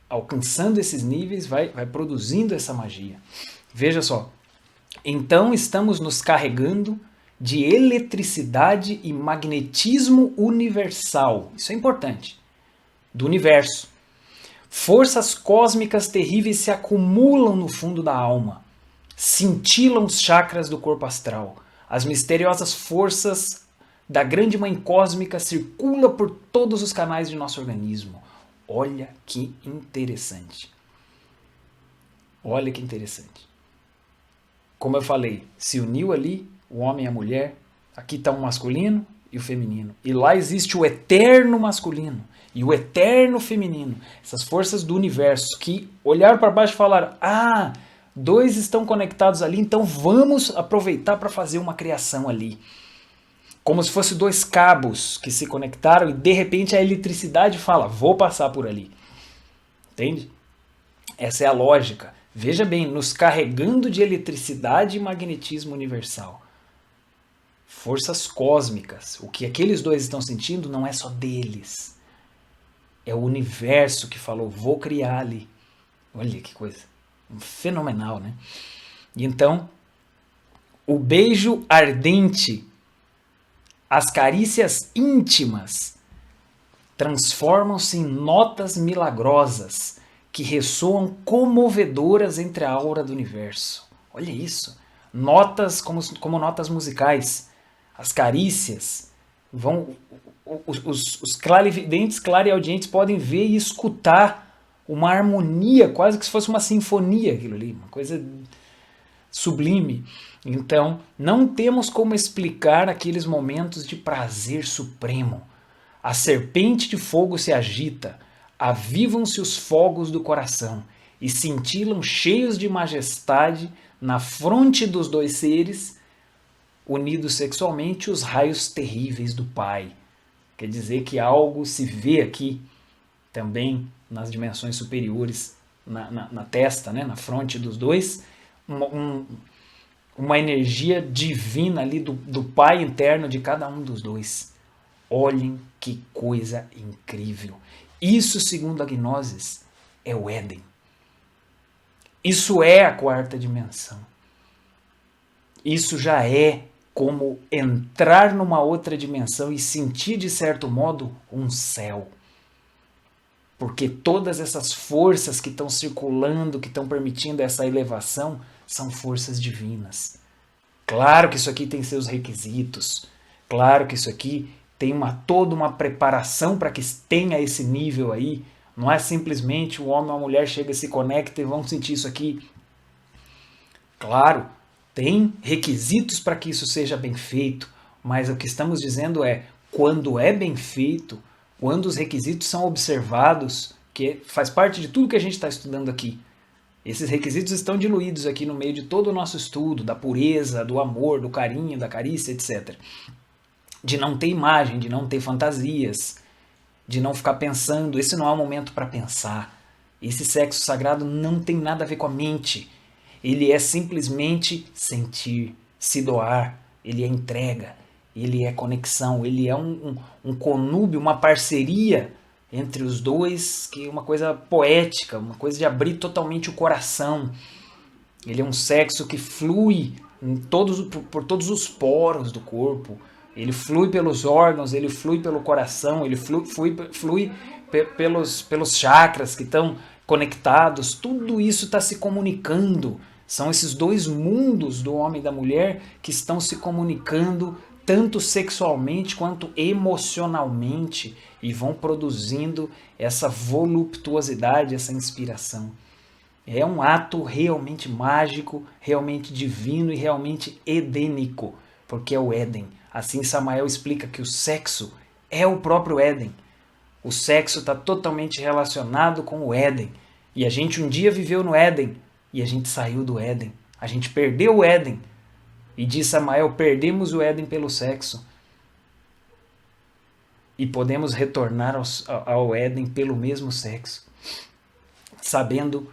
alcançando esses níveis vai produzindo essa magia. Veja só, então estamos nos carregando de eletricidade e magnetismo universal. Isso é importante. Do universo. Forças cósmicas terríveis se acumulam no fundo da alma. Cintilam os chakras do corpo astral. As misteriosas forças da grande mãe cósmica circulam por todos os canais de nosso organismo. Olha que interessante. Olha que interessante. Como eu falei, se uniu ali o homem e a mulher. Aqui está o masculino e o feminino. E lá existe o eterno masculino e o eterno feminino. Essas forças do universo que olharam para baixo e falaram: ah, 2 estão conectados ali, então vamos aproveitar para fazer uma criação ali. Como se fossem 2 cabos que se conectaram e de repente a eletricidade fala: vou passar por ali. Entende? Essa é a lógica. Veja bem, nos carregando de eletricidade e magnetismo universal. Forças cósmicas. O que aqueles 2 estão sentindo não é só deles. É o universo que falou: vou criar ali. Olha que coisa. Fenomenal, né? E então, o beijo ardente, as carícias íntimas, transformam-se em notas milagrosas que ressoam comovedoras entre a aura do universo. Olha isso. Notas como notas musicais. As carícias vão... Os clarividentes, clareaudientes podem ver e escutar uma harmonia, quase que se fosse uma sinfonia aquilo ali, uma coisa sublime. Então, não temos como explicar aqueles momentos de prazer supremo. A serpente de fogo se agita, avivam-se os fogos do coração e cintilam cheios de majestade na fronte dos 2 seres, unidos sexualmente, os raios terríveis do Pai. Quer dizer que algo se vê aqui também nas dimensões superiores, na testa, né, na fronte dos 2, uma energia divina ali do Pai interno de cada um dos 2. Olhem que coisa incrível. Isso, segundo a Gnosis, é o Éden. Isso é a quarta dimensão. Isso já é como entrar numa outra dimensão e sentir, de certo modo, um céu. Porque todas essas forças que estão circulando, que estão permitindo essa elevação, são forças divinas. Claro que isso aqui tem seus requisitos. Claro que isso aqui tem toda uma preparação para que tenha esse nível aí. Não é simplesmente o homem ou a mulher chega, se conecta e vão sentir isso aqui. Claro, tem requisitos para que isso seja bem feito, mas o que estamos dizendo é, quando é bem feito, quando os requisitos são observados, que faz parte de tudo que a gente está estudando aqui. Esses requisitos estão diluídos aqui no meio de todo o nosso estudo, da pureza, do amor, do carinho, da carícia, etc. De não ter imagem, de não ter fantasias, de não ficar pensando, esse não é o momento para pensar. Esse sexo sagrado não tem nada a ver com a mente. Ele é simplesmente sentir, se doar, ele é entrega, ele é conexão, ele é um conúbio, uma parceria entre os dois, que é uma coisa poética, uma coisa de abrir totalmente o coração. Ele é um sexo que flui por todos os poros do corpo. Ele flui pelos órgãos, ele flui pelo coração, ele flui pelos chakras que estão conectados. Tudo isso está se comunicando. São esses dois mundos do homem e da mulher que estão se comunicando tanto sexualmente quanto emocionalmente e vão produzindo essa voluptuosidade, essa inspiração. É um ato realmente mágico, realmente divino e realmente edênico, porque é o Éden. Assim Samael explica que o sexo é o próprio Éden. O sexo está totalmente relacionado com o Éden. E a gente um dia viveu no Éden e a gente saiu do Éden. A gente perdeu o Éden. E diz Samael, perdemos o Éden pelo sexo. E podemos retornar ao Éden pelo mesmo sexo, sabendo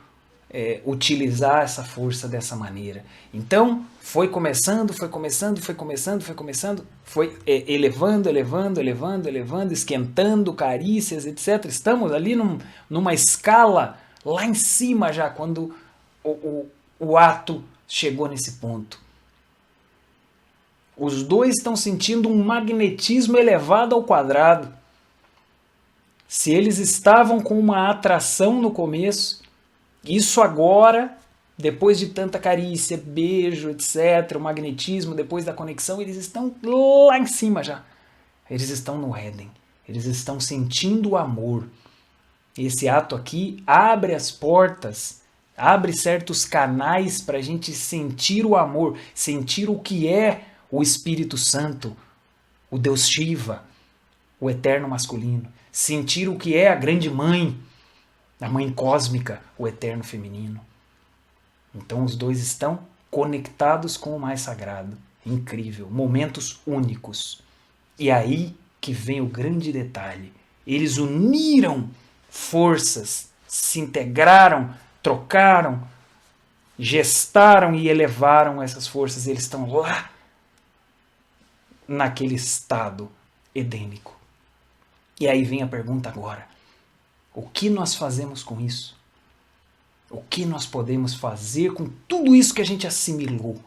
utilizar essa força dessa maneira. Então, foi começando, foi elevando, esquentando, carícias, etc. Estamos ali numa escala lá em cima já, quando o ato chegou nesse ponto. Os dois estão sentindo um magnetismo elevado ao quadrado. Se eles estavam com uma atração no começo, isso agora, depois de tanta carícia, beijo, etc., o magnetismo, depois da conexão, eles estão lá em cima já. Eles estão no Éden. Eles estão sentindo o amor. Esse ato aqui abre as portas, abre certos canais para a gente sentir o amor, sentir o que é o Espírito Santo, o Deus Shiva, o eterno masculino. Sentir o que é a grande mãe, a mãe cósmica, o eterno feminino. Então os dois estão conectados com o mais sagrado. Incrível, momentos únicos. E aí que vem o grande detalhe. Eles uniram forças, se integraram, trocaram, gestaram e elevaram essas forças. Eles estão lá, naquele estado edênico. E aí vem a pergunta agora. O que nós fazemos com isso? O que nós podemos fazer com tudo isso que a gente assimilou?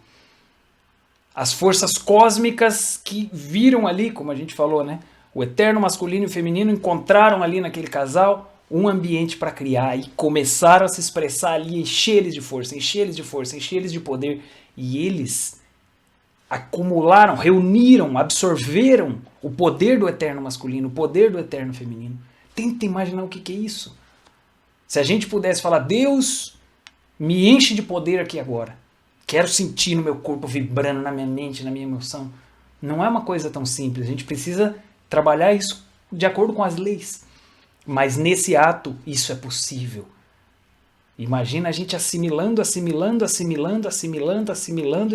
As forças cósmicas que viram ali, como a gente falou, né? O eterno masculino e o feminino encontraram ali naquele casal um ambiente para criar e começaram a se expressar ali, encher eles de força, encher eles de força, encher eles de poder. E eles acumularam, reuniram, absorveram o poder do eterno masculino, o poder do eterno feminino. Tenta imaginar o que é isso. Se a gente pudesse falar, Deus, me enche de poder aqui agora. Quero sentir no meu corpo vibrando, na minha mente, na minha emoção. Não é uma coisa tão simples. A gente precisa trabalhar isso de acordo com as leis. Mas nesse ato, isso é possível. Imagina a gente assimilando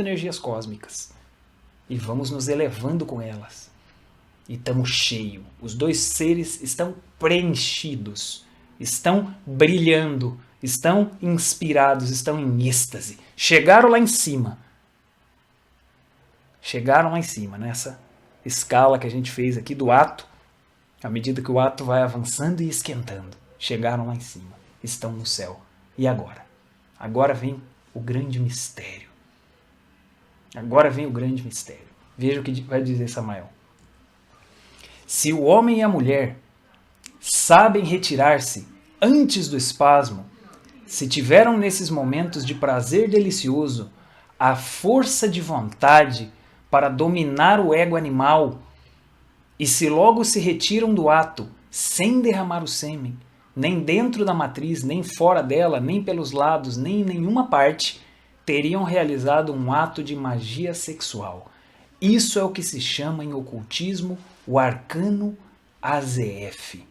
energias cósmicas. E vamos nos elevando com elas. E estamos cheios. Os dois seres estão preenchidos, estão brilhando, estão inspirados, estão em êxtase. Chegaram lá em cima. Chegaram lá em cima, nessa escala que a gente fez aqui do ato. À medida que o ato vai avançando e esquentando, chegaram lá em cima, estão no céu. E agora? Agora vem o grande mistério. Agora vem o grande mistério. Veja o que vai dizer Samael. Se o homem e a mulher sabem retirar-se antes do espasmo, se tiveram nesses momentos de prazer delicioso a força de vontade para dominar o ego animal, e se logo se retiram do ato sem derramar o sêmen, nem dentro da matriz, nem fora dela, nem pelos lados, nem em nenhuma parte, teriam realizado um ato de magia sexual. Isso é o que se chama em ocultismo o arcano AZF.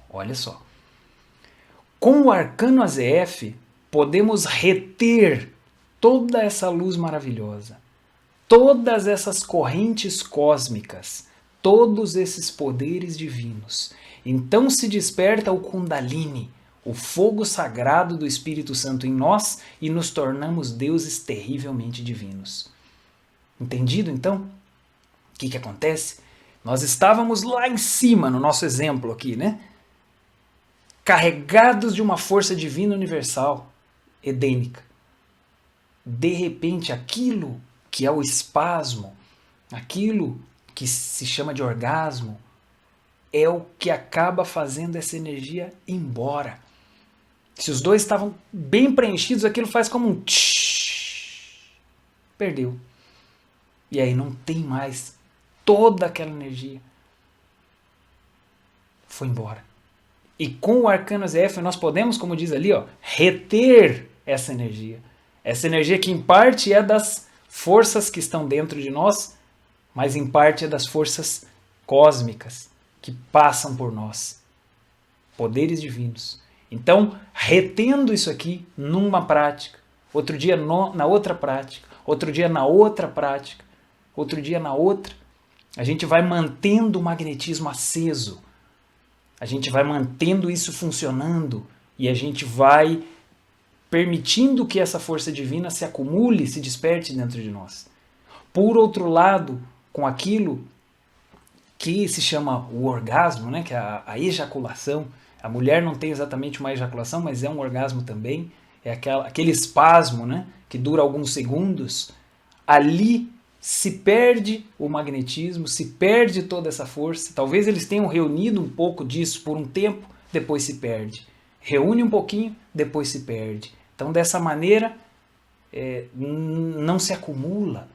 Olha só. Com o arcano AZF, podemos reter toda essa luz maravilhosa, todas essas correntes cósmicas, todos esses poderes divinos. Então se desperta o Kundalini, o fogo sagrado do Espírito Santo em nós, e nos tornamos deuses terrivelmente divinos. Entendido então? O que acontece? Nós estávamos lá em cima, no nosso exemplo aqui, né? Carregados de uma força divina universal, edênica. De repente, aquilo que é o espasmo, aquilo que se chama de orgasmo, é o que acaba fazendo essa energia ir embora. Se os dois estavam bem preenchidos, aquilo faz como um tsh, perdeu. E aí não tem mais toda aquela energia. Foi embora. E com o arcano AZF nós podemos, como diz ali, reter essa energia. Essa energia que em parte é das forças que estão dentro de nós, mas em parte é das forças cósmicas que passam por nós. Poderes divinos. Então, retendo isso aqui numa prática, outro dia na outra prática, outro dia na outra prática, outro dia na outra, a gente vai mantendo o magnetismo aceso. A gente vai mantendo isso funcionando e a gente vai permitindo que essa força divina se acumule, se desperte dentro de nós. Por outro lado, com aquilo que se chama o orgasmo, né, que é a ejaculação, a mulher não tem exatamente uma ejaculação, mas é um orgasmo também, é aquele espasmo, né, que dura alguns segundos. Ali se perde o magnetismo, se perde toda essa força. Talvez eles tenham reunido um pouco disso por um tempo, depois se perde. Reúne um pouquinho, depois se perde. Então, dessa maneira, não se acumula.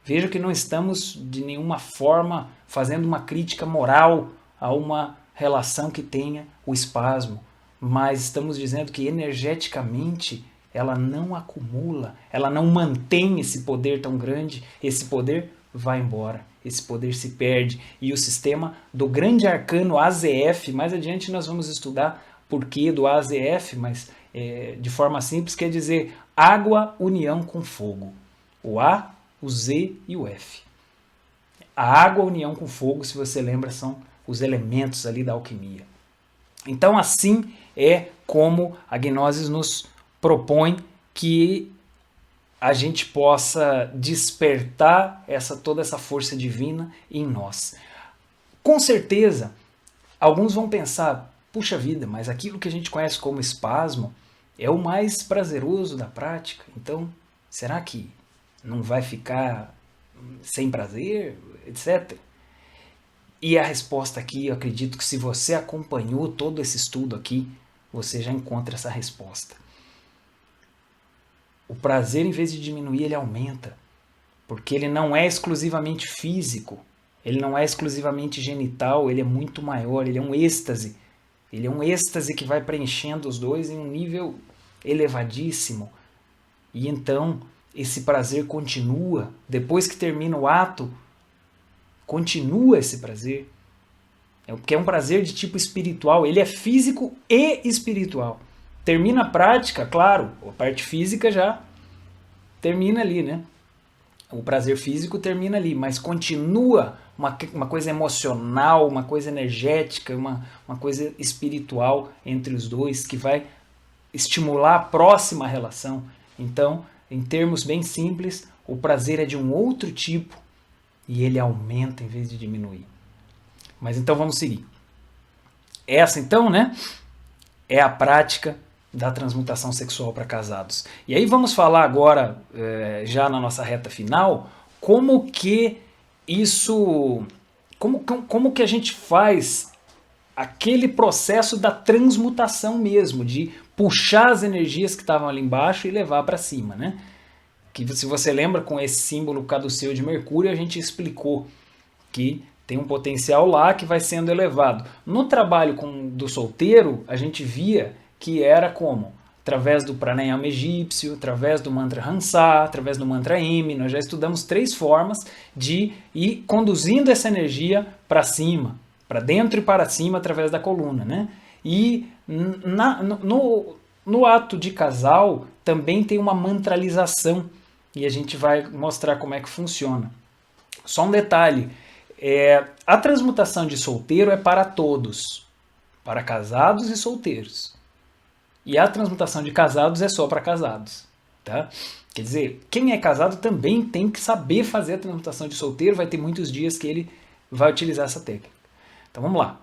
Veja que não estamos, de nenhuma forma, fazendo uma crítica moral a uma relação que tenha o espasmo, mas estamos dizendo que energeticamente ela não acumula, ela não mantém esse poder tão grande, esse poder vai embora, esse poder se perde. E o sistema do grande arcano AZF, mais adiante nós vamos estudar porquê do AZF, mas de forma simples quer dizer água, união com fogo. O A, o Z e o F. A água, a união com fogo, se você lembra, são os elementos ali da alquimia. Então assim é como a Gnosis nos propõe que a gente possa despertar toda essa força divina em nós. Com certeza, alguns vão pensar, puxa vida, mas aquilo que a gente conhece como espasmo é o mais prazeroso da prática, então será que não vai ficar sem prazer, etc. E a resposta aqui, eu acredito que se você acompanhou todo esse estudo aqui, você já encontra essa resposta. O prazer, em vez de diminuir, ele aumenta, porque ele não é exclusivamente físico, ele não é exclusivamente genital, ele é muito maior, ele é um êxtase. Ele é um êxtase que vai preenchendo os dois em um nível elevadíssimo. E então, esse prazer continua. Depois que termina o ato, continua esse prazer. Porque é um prazer de tipo espiritual. Ele é físico e espiritual. Termina a prática, claro, a parte física já termina ali, né? O prazer físico termina ali, mas continua uma coisa emocional, uma coisa energética, uma coisa espiritual entre os dois que vai estimular a próxima relação. Então, em termos bem simples, o prazer é de um outro tipo e ele aumenta em vez de diminuir. Mas então vamos seguir. Essa então, né, é a prática da transmutação sexual para casados. E aí vamos falar agora, já na nossa reta final, como que isso, como que a gente faz aquele processo da transmutação mesmo, de puxar as energias que estavam ali embaixo e levar para cima, né? Que se você lembra, com esse símbolo caduceu de Mercúrio, a gente explicou que tem um potencial lá que vai sendo elevado. No trabalho do solteiro, a gente via que era como? Através do pranayama egípcio, através do mantra Hansa, através do mantra M. Nós já estudamos 3 formas de ir conduzindo essa energia para cima, para dentro e para cima através da coluna, né? E no ato de casal também tem uma mantralização e a gente vai mostrar como é que funciona. Só um detalhe, a transmutação de solteiro é para todos, para casados e solteiros. E a transmutação de casados é só para casados, tá? Quer dizer, quem é casado também tem que saber fazer a transmutação de solteiro, vai ter muitos dias que ele vai utilizar essa técnica. Então vamos lá.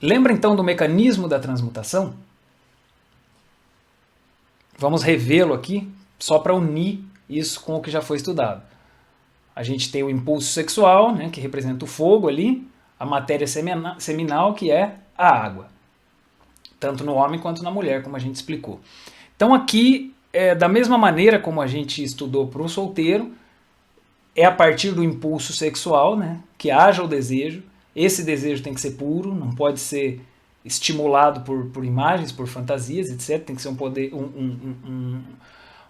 Lembra então do mecanismo da transmutação? Vamos revê-lo aqui, só para unir isso com o que já foi estudado. A gente tem o impulso sexual, né, que representa o fogo ali, a matéria seminal, que é a água. Tanto no homem quanto na mulher, como a gente explicou. Então aqui, da mesma maneira como a gente estudou para o solteiro, é a partir do impulso sexual, né, que haja o desejo. Esse desejo tem que ser puro, não pode ser estimulado por imagens, por fantasias, etc. Tem que ser um poder,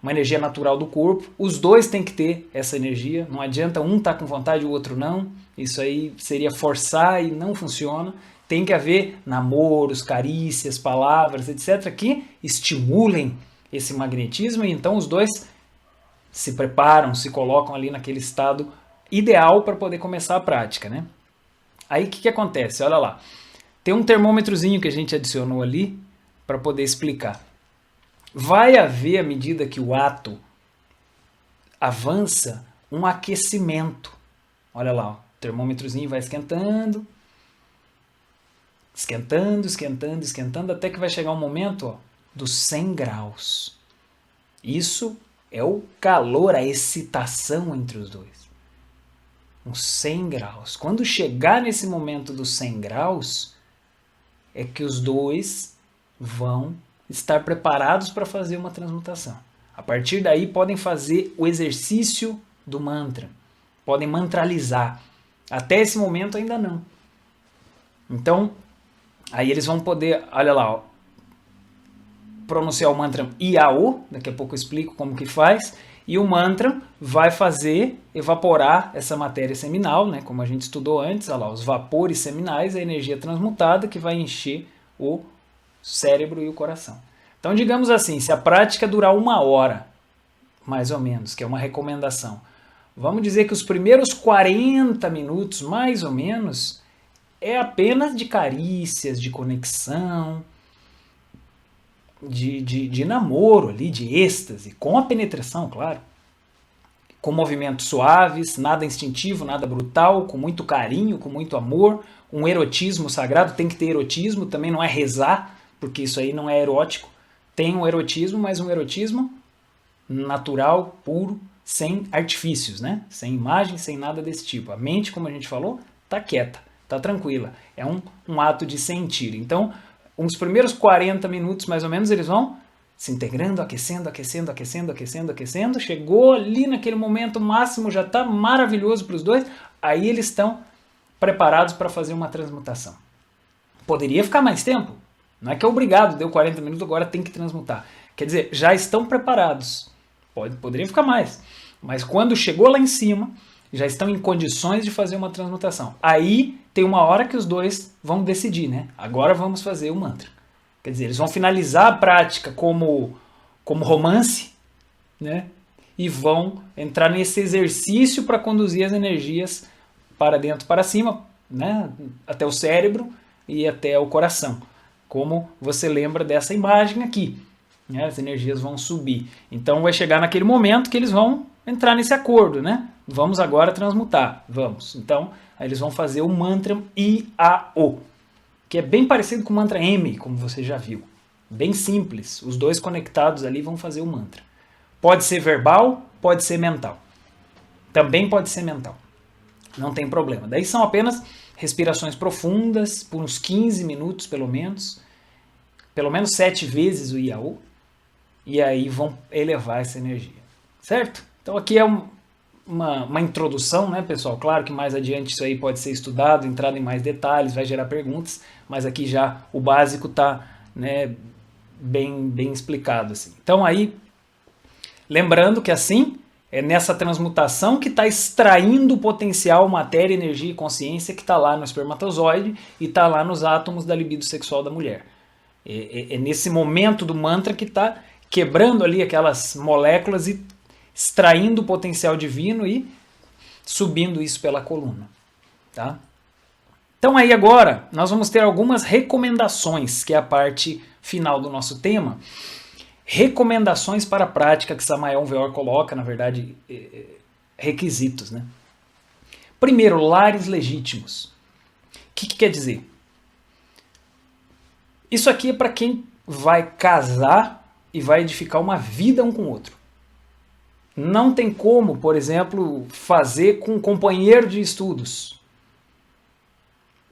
uma energia natural do corpo. Os dois têm que ter essa energia. Não adianta um estar com vontade e o outro não. Isso aí seria forçar e não funciona. Tem que haver namoros, carícias, palavras, etc. que estimulem esse magnetismo e então os dois se preparam, se colocam ali naquele estado ideal para poder começar a prática, né? Aí o que acontece? Olha lá. Tem um termômetrozinho que a gente adicionou ali para poder explicar. Vai haver, à medida que o ato avança, um aquecimento. Olha lá, o termômetrozinho vai esquentando, esquentando, esquentando, esquentando, até que vai chegar um momento dos 100 graus. Isso é o calor, a excitação entre os dois. Uns 100 graus. Quando chegar nesse momento dos 100 graus, é que os dois vão estar preparados para fazer uma transmutação. A partir daí podem fazer o exercício do mantra, podem mantralizar. Até esse momento ainda não. Então, aí eles vão poder, olha lá, pronunciar o mantra Iao, daqui a pouco eu explico como que faz, e o mantra vai fazer evaporar essa matéria seminal, né, como a gente estudou antes, olha lá, os vapores seminais, a energia transmutada que vai encher o cérebro e o coração. Então, digamos assim, se a prática durar 1 hora, mais ou menos, que é uma recomendação, vamos dizer que os primeiros 40 minutos, mais ou menos, é apenas de carícias, de conexão, de namoro ali, de êxtase, com a penetração, claro. Com movimentos suaves, nada instintivo, nada brutal, com muito carinho, com muito amor, um erotismo sagrado, tem que ter erotismo, também não é rezar, porque isso aí não é erótico. Tem um erotismo, mas um erotismo natural, puro, sem artifícios, né? Sem imagem, sem nada desse tipo. A mente, como a gente falou, tá quieta, tá tranquila. É um ato de sentir. Então, uns primeiros 40 minutos, mais ou menos, eles vão se integrando, aquecendo, aquecendo, aquecendo, aquecendo, aquecendo. Chegou ali naquele momento máximo, já está maravilhoso para os dois. Aí eles estão preparados para fazer uma transmutação. Poderia ficar mais tempo. Não é que é obrigado, deu 40 minutos, agora tem que transmutar. Quer dizer, já estão preparados. Poderia ficar mais. Mas quando chegou lá em cima, já estão em condições de fazer uma transmutação. Aí tem uma hora que os dois vão decidir, né? Agora vamos fazer o mantra. Quer dizer, eles vão finalizar a prática como romance, né? E vão entrar nesse exercício para conduzir as energias para dentro, para cima, né? Até o cérebro e até o coração. Como você lembra dessa imagem aqui, né? As energias vão subir. Então vai chegar naquele momento que eles vão entrar nesse acordo, né? Vamos agora transmutar. Vamos. Então, aí eles vão fazer o mantra I-A-O, que é bem parecido com o mantra M, como você já viu. Bem simples. Os dois conectados ali vão fazer o mantra. Pode ser verbal, pode ser mental. Também pode ser mental. Não tem problema. Daí são apenas respirações profundas, por uns 15 minutos pelo menos 7 vezes o I-A-O, e aí vão elevar essa energia. Certo? Então aqui é uma introdução, né, pessoal? Claro que mais adiante isso aí pode ser estudado, entrado em mais detalhes, vai gerar perguntas, mas aqui já o básico está, né, bem explicado. Assim. Então aí, lembrando que assim, é nessa transmutação que está extraindo o potencial matéria, energia e consciência que está lá no espermatozoide e está lá nos átomos da libido sexual da mulher. É nesse momento do mantra que está quebrando ali aquelas moléculas e extraindo o potencial divino e subindo isso pela coluna. Tá? Então aí agora nós vamos ter algumas recomendações, que é a parte final do nosso tema. Recomendações para a prática que Samael Weor coloca, na verdade, requisitos. Né? Primeiro, lares legítimos. O que quer dizer? Isso aqui é para quem vai casar e vai edificar uma vida um com o outro. Não tem como, por exemplo, fazer com um companheiro de estudos.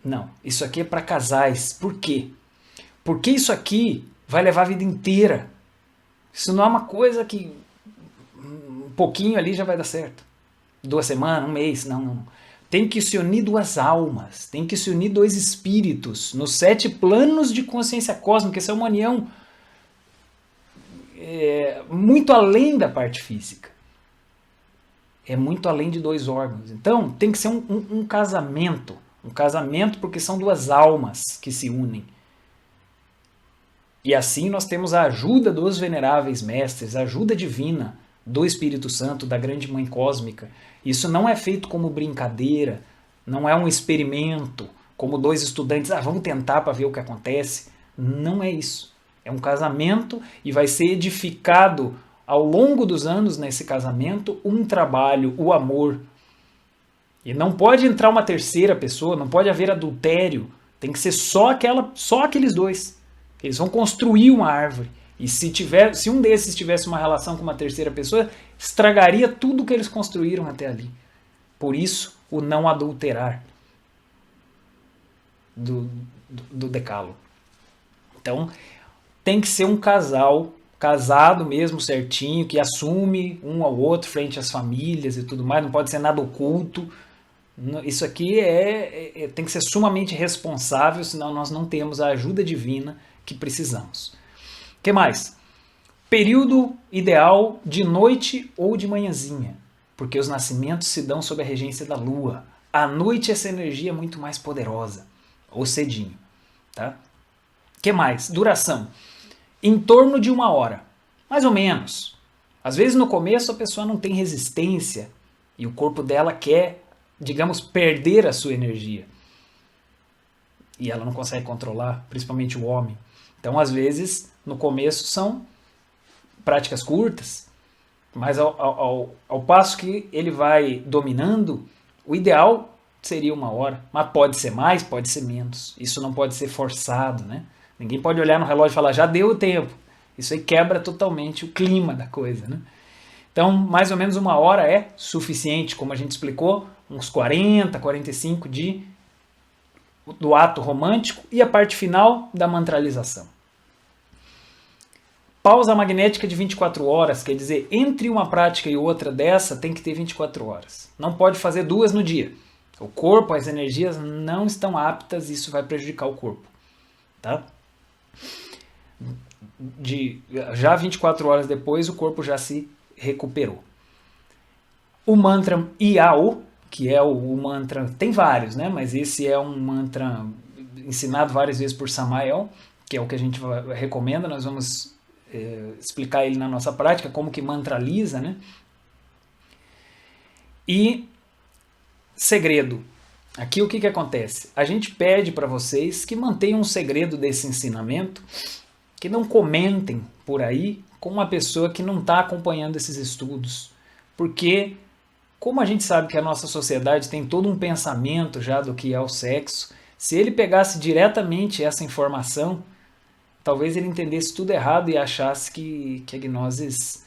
Não, isso aqui é para casais. Por quê? Porque isso aqui vai levar a vida inteira. Isso não é uma coisa que um pouquinho ali já vai dar certo. 2 semanas, 1 mês, não. Tem que se unir 2 almas, tem que se unir 2 espíritos nos 7 planos de consciência cósmica. Essa é uma união muito além da parte física. É muito além de 2 órgãos. Então tem que ser um casamento. Um casamento porque são 2 almas que se unem. E assim nós temos a ajuda dos veneráveis mestres, a ajuda divina do Espírito Santo, da grande mãe cósmica. Isso não é feito como brincadeira, não é um experimento, como 2 estudantes, vamos tentar para ver o que acontece. Não é isso. É um casamento e vai ser edificado ao longo dos anos nesse casamento um trabalho, o amor. E não pode entrar uma terceira pessoa, não pode haver adultério, tem que ser só aqueles 2. Eles vão construir uma árvore. E se um desses tivesse uma relação com uma terceira pessoa, estragaria tudo que eles construíram até ali. Por isso, o não adulterar do decálogo. Então, tem que ser um casal, casado mesmo, certinho, que assume um ao outro frente às famílias e tudo mais. Não pode ser nada oculto. Isso aqui tem que ser sumamente responsável, senão nós não temos a ajuda divina que precisamos. O que mais? Período ideal de noite ou de manhãzinha, porque os nascimentos se dão sob a regência da lua. À noite essa energia é muito mais poderosa, ou cedinho. Tá? O que mais? Duração. Em torno de 1 hora, mais ou menos. Às vezes no começo a pessoa não tem resistência e o corpo dela quer, digamos, perder a sua energia. E ela não consegue controlar, principalmente o homem. Então, às vezes, no começo são práticas curtas, mas ao passo que ele vai dominando, o ideal seria 1 hora. Mas pode ser mais, pode ser menos. Isso não pode ser forçado, né? Ninguém pode olhar no relógio e falar, já deu o tempo. Isso aí quebra totalmente o clima da coisa, né? Então, mais ou menos 1 hora é suficiente, como a gente explicou, uns 40, 45 do ato romântico e a parte final da mantralização. Pausa magnética de 24 horas, quer dizer, entre uma prática e outra dessa tem que ter 24 horas. Não pode fazer 2 no dia. O corpo, as energias não estão aptas e isso vai prejudicar o corpo. Tá? Já 24 horas depois, o corpo já se recuperou. O mantra I-A-O, que é o mantra, tem vários, né? Mas esse é um mantra ensinado várias vezes por Samael, que é o que a gente recomenda. Nós vamos explicar ele na nossa prática, como que mantraliza, né? E segredo. Aqui o que acontece? A gente pede para vocês que mantenham um segredo desse ensinamento, que não comentem por aí com uma pessoa que não está acompanhando esses estudos, porque como a gente sabe que a nossa sociedade tem todo um pensamento já do que é o sexo, se ele pegasse diretamente essa informação, talvez ele entendesse tudo errado e achasse que a Gnosis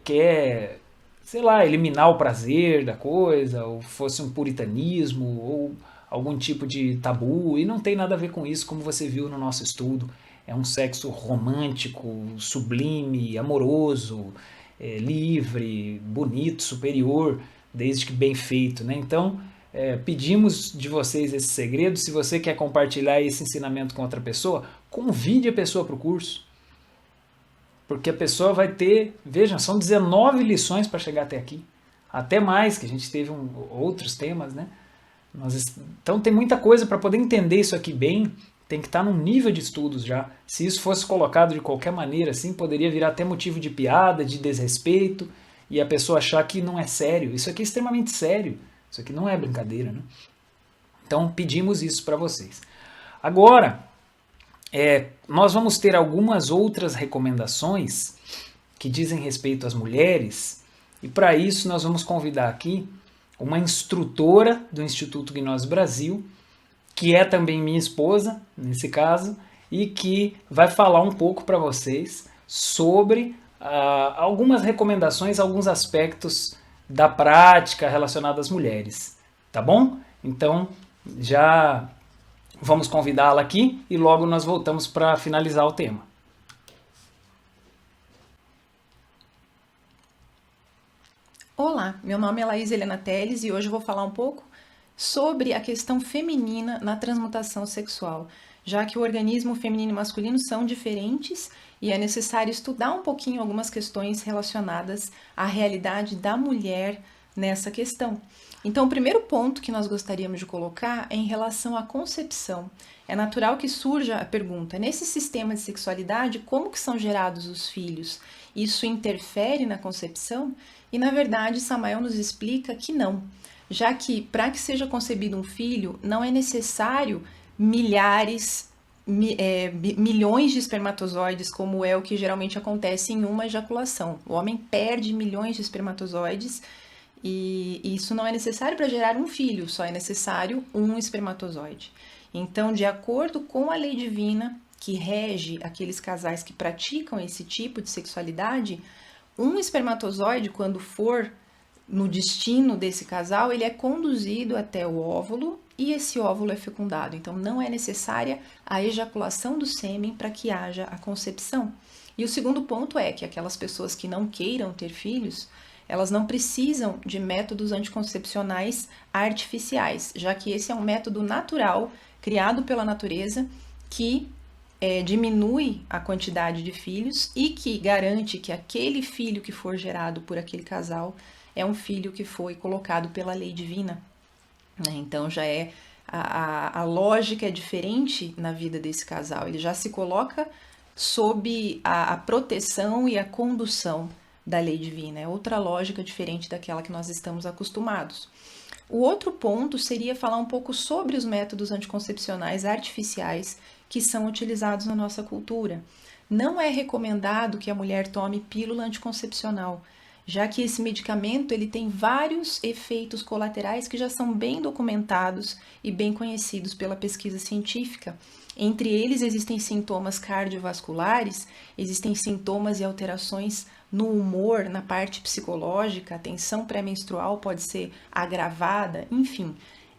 quer, sei lá, eliminar o prazer da coisa, ou fosse um puritanismo, ou algum tipo de tabu, e não tem nada a ver com isso, como você viu no nosso estudo. É um sexo romântico, sublime, amoroso, livre, bonito, superior, desde que bem feito, né? Então, pedimos de vocês esse segredo. Se você quer compartilhar esse ensinamento com outra pessoa, convide a pessoa para o curso. Porque a pessoa vai ter, vejam, são 19 lições para chegar até aqui. Até mais, que a gente teve outros temas, né? Então tem muita coisa para poder entender isso aqui bem, tem que estar num nível de estudos já. Se isso fosse colocado de qualquer maneira, assim, poderia virar até motivo de piada, de desrespeito, e a pessoa achar que não é sério. Isso aqui é extremamente sério. Isso aqui não é brincadeira, né? Então pedimos isso para vocês. Agora, nós vamos ter algumas outras recomendações que dizem respeito às mulheres, e para isso nós vamos convidar aqui uma instrutora do Instituto Gnose Brasil, que é também minha esposa, nesse caso, e que vai falar um pouco para vocês sobre algumas recomendações, alguns aspectos da prática relacionada às mulheres, tá bom? Então, já vamos convidá-la aqui e logo nós voltamos para finalizar o tema. Olá, meu nome é Laís Helena Teles e hoje eu vou falar um pouco sobre a questão feminina na transmutação sexual, já que o organismo feminino e masculino são diferentes e é necessário estudar um pouquinho algumas questões relacionadas à realidade da mulher nessa questão. Então, o primeiro ponto que nós gostaríamos de colocar é em relação à concepção. É natural que surja a pergunta: nesse sistema de sexualidade, como que são gerados os filhos? Isso interfere na concepção? E, na verdade, Samael nos explica que não, já que para que seja concebido um filho, não é necessário milhões de espermatozoides, como é o que geralmente acontece em uma ejaculação. O homem perde milhões de espermatozoides e isso não é necessário para gerar um filho, só é necessário um espermatozoide. Então, de acordo com a lei divina que rege aqueles casais que praticam esse tipo de sexualidade, um espermatozoide, quando for no destino desse casal, ele é conduzido até o óvulo e esse óvulo é fecundado. Então, não é necessária a ejaculação do sêmen para que haja a concepção. E o segundo ponto é que aquelas pessoas que não queiram ter filhos, elas não precisam de métodos anticoncepcionais artificiais, já que esse é um método natural, criado pela natureza, que diminui a quantidade de filhos e que garante que aquele filho que for gerado por aquele casal é um filho que foi colocado pela lei divina. Então já a lógica é diferente na vida desse casal. Ele já se coloca sob a proteção e a condução da lei divina. É outra lógica diferente daquela que nós estamos acostumados. O outro ponto seria falar um pouco sobre os métodos anticoncepcionais artificiais que são utilizados na nossa cultura. Não é recomendado que a mulher tome pílula anticoncepcional, já que esse medicamento ele tem vários efeitos colaterais que já são bem documentados e bem conhecidos pela pesquisa científica. Entre eles existem sintomas cardiovasculares, existem sintomas e alterações no humor, na parte psicológica, a tensão pré-menstrual pode ser agravada, enfim.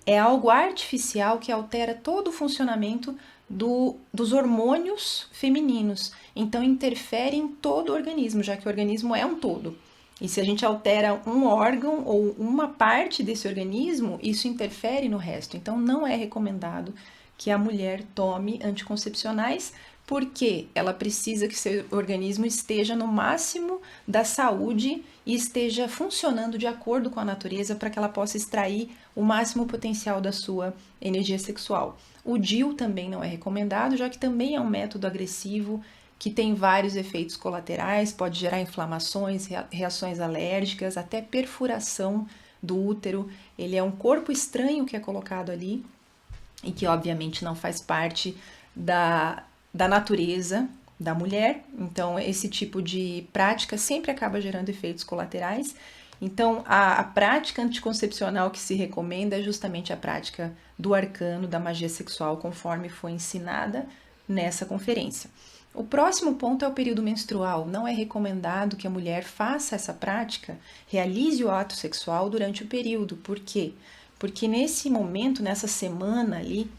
É algo artificial que altera todo o funcionamento dos hormônios femininos. Então, interfere em todo o organismo, já que o organismo é um todo. E se a gente altera um órgão ou uma parte desse organismo, isso interfere no resto. Então, não é recomendado que a mulher tome anticoncepcionais, porque ela precisa que seu organismo esteja no máximo da saúde e esteja funcionando de acordo com a natureza para que ela possa extrair o máximo potencial da sua energia sexual. O DIU também não é recomendado, já que também é um método agressivo que tem vários efeitos colaterais, pode gerar inflamações, reações alérgicas, até perfuração do útero. Ele é um corpo estranho que é colocado ali e que obviamente não faz parte da natureza da mulher. Então, esse tipo de prática sempre acaba gerando efeitos colaterais. Então, a prática anticoncepcional que se recomenda é justamente a prática do arcano, da magia sexual, conforme foi ensinada nessa conferência. O próximo ponto é o período menstrual. Não é recomendado que a mulher faça essa prática, realize o ato sexual durante o período. Por quê? Porque nesse momento, nessa semana ali,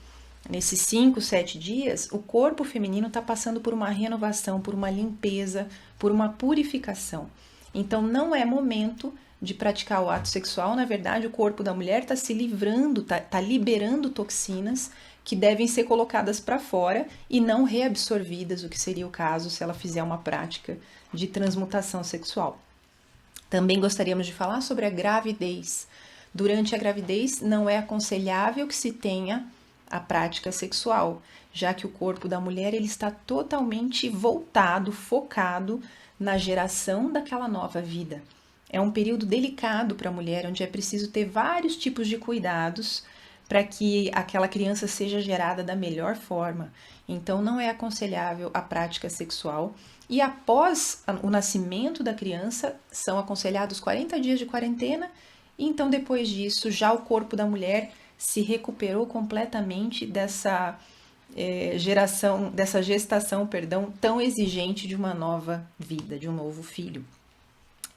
nesses 5, 7 dias, o corpo feminino está passando por uma renovação, por uma limpeza, por uma purificação. Então, não é momento de praticar o ato sexual. Na verdade, o corpo da mulher está se livrando, está liberando toxinas que devem ser colocadas para fora e não reabsorvidas, o que seria o caso se ela fizer uma prática de transmutação sexual. Também gostaríamos de falar sobre a gravidez. Durante a gravidez, não é aconselhável que se tenha a prática sexual, já que o corpo da mulher ele está totalmente voltado, focado na geração daquela nova vida. É um período delicado para a mulher, onde é preciso ter vários tipos de cuidados para que aquela criança seja gerada da melhor forma. Então, não é aconselhável a prática sexual. E após o nascimento da criança, são aconselhados 40 dias de quarentena. E então, depois disso, já o corpo da mulher se recuperou completamente dessa gestação, tão exigente de uma nova vida, de um novo filho.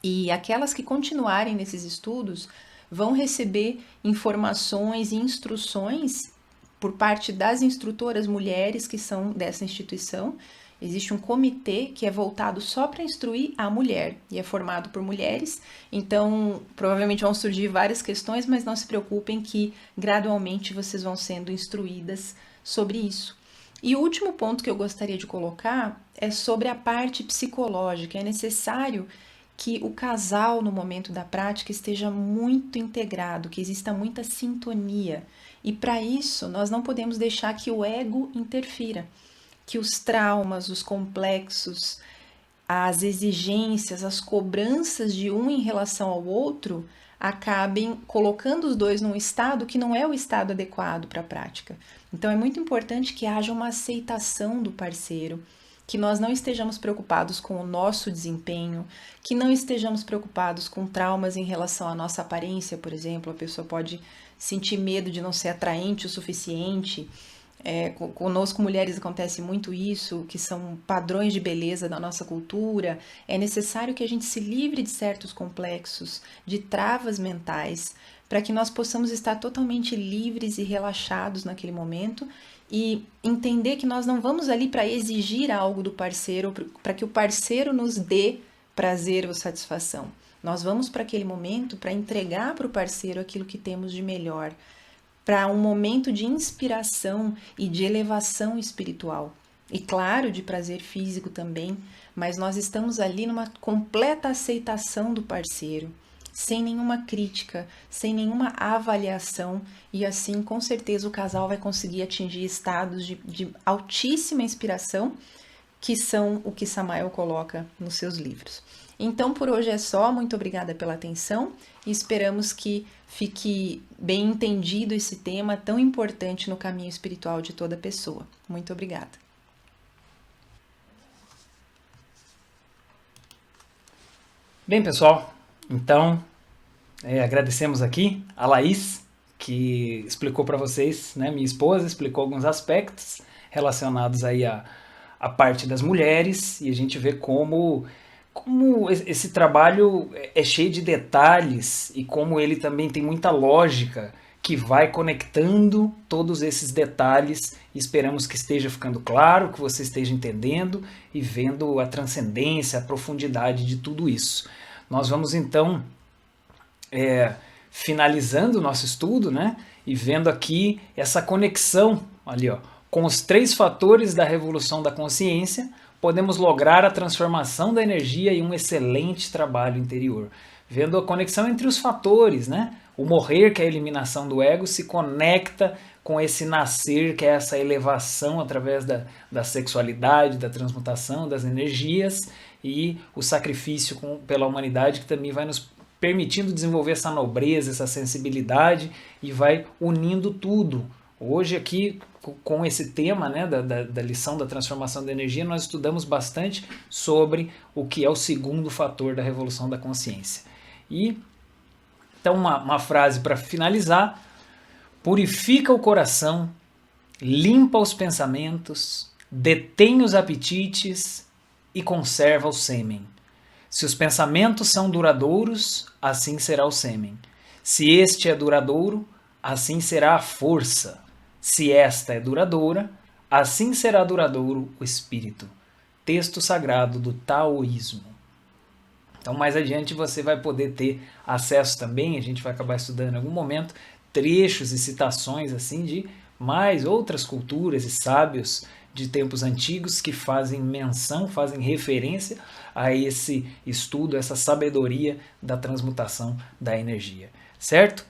E aquelas que continuarem nesses estudos vão receber informações e instruções por parte das instrutoras mulheres que são dessa instituição. Existe um comitê que é voltado só para instruir a mulher e é formado por mulheres, então provavelmente vão surgir várias questões, mas não se preocupem que gradualmente vocês vão sendo instruídas sobre isso. E o último ponto que eu gostaria de colocar é sobre a parte psicológica. É necessário que o casal, no momento da prática, esteja muito integrado, que exista muita sintonia. E para isso, nós não podemos deixar que o ego interfira, que os traumas, os complexos, as exigências, as cobranças de um em relação ao outro acabem colocando os dois num estado que não é o estado adequado para a prática. Então, é muito importante que haja uma aceitação do parceiro, que nós não estejamos preocupados com o nosso desempenho, que não estejamos preocupados com traumas em relação à nossa aparência, por exemplo. A pessoa pode sentir medo de não ser atraente o suficiente. Conosco, mulheres, acontece muito isso, que são padrões de beleza da nossa cultura. É necessário que a gente se livre de certos complexos, de travas mentais, para que nós possamos estar totalmente livres e relaxados naquele momento e entender que nós não vamos ali para exigir algo do parceiro, para que o parceiro nos dê prazer ou satisfação. Nós vamos para aquele momento para entregar para o parceiro aquilo que temos de melhor, para um momento de inspiração e de elevação espiritual. E claro, de prazer físico também, mas nós estamos ali numa completa aceitação do parceiro, sem nenhuma crítica, sem nenhuma avaliação, e assim, com certeza, o casal vai conseguir atingir estados de altíssima inspiração, que são o que Samael coloca nos seus livros. Então, por hoje é só. Muito obrigada pela atenção e esperamos que fique bem entendido esse tema tão importante no caminho espiritual de toda pessoa. Muito obrigada. Bem, pessoal, então agradecemos aqui a Laís, que explicou para vocês, né, minha esposa, explicou alguns aspectos relacionados aí à parte das mulheres, e a gente vê como esse trabalho é cheio de detalhes e como ele também tem muita lógica que vai conectando todos esses detalhes. Esperamos que esteja ficando claro, que você esteja entendendo e vendo a transcendência, a profundidade de tudo isso. Nós vamos então finalizando o nosso estudo, né, e vendo aqui essa conexão ali, ó, com os 3 fatores da revolução da consciência, podemos lograr a transformação da energia e um excelente trabalho interior. Vendo a conexão entre os fatores, né? O morrer, que é a eliminação do ego, se conecta com esse nascer, que é essa elevação através da sexualidade, da transmutação das energias, e o sacrifício pela humanidade, que também vai nos permitindo desenvolver essa nobreza, essa sensibilidade, e vai unindo tudo. Hoje aqui, com esse tema, né, da lição da transformação da energia, nós estudamos bastante sobre o que é o segundo fator da revolução da consciência. E então uma frase para finalizar: purifica o coração, limpa os pensamentos, detém os apetites e conserva o sêmen. Se os pensamentos são duradouros, assim será o sêmen. Se este é duradouro, assim será a força. Se esta é duradoura, assim será duradouro o espírito. Texto sagrado do taoísmo. Então, mais adiante você vai poder ter acesso também, a gente vai acabar estudando em algum momento, trechos e citações assim de mais outras culturas e sábios de tempos antigos que fazem menção, fazem referência a esse estudo, essa sabedoria da transmutação da energia, certo?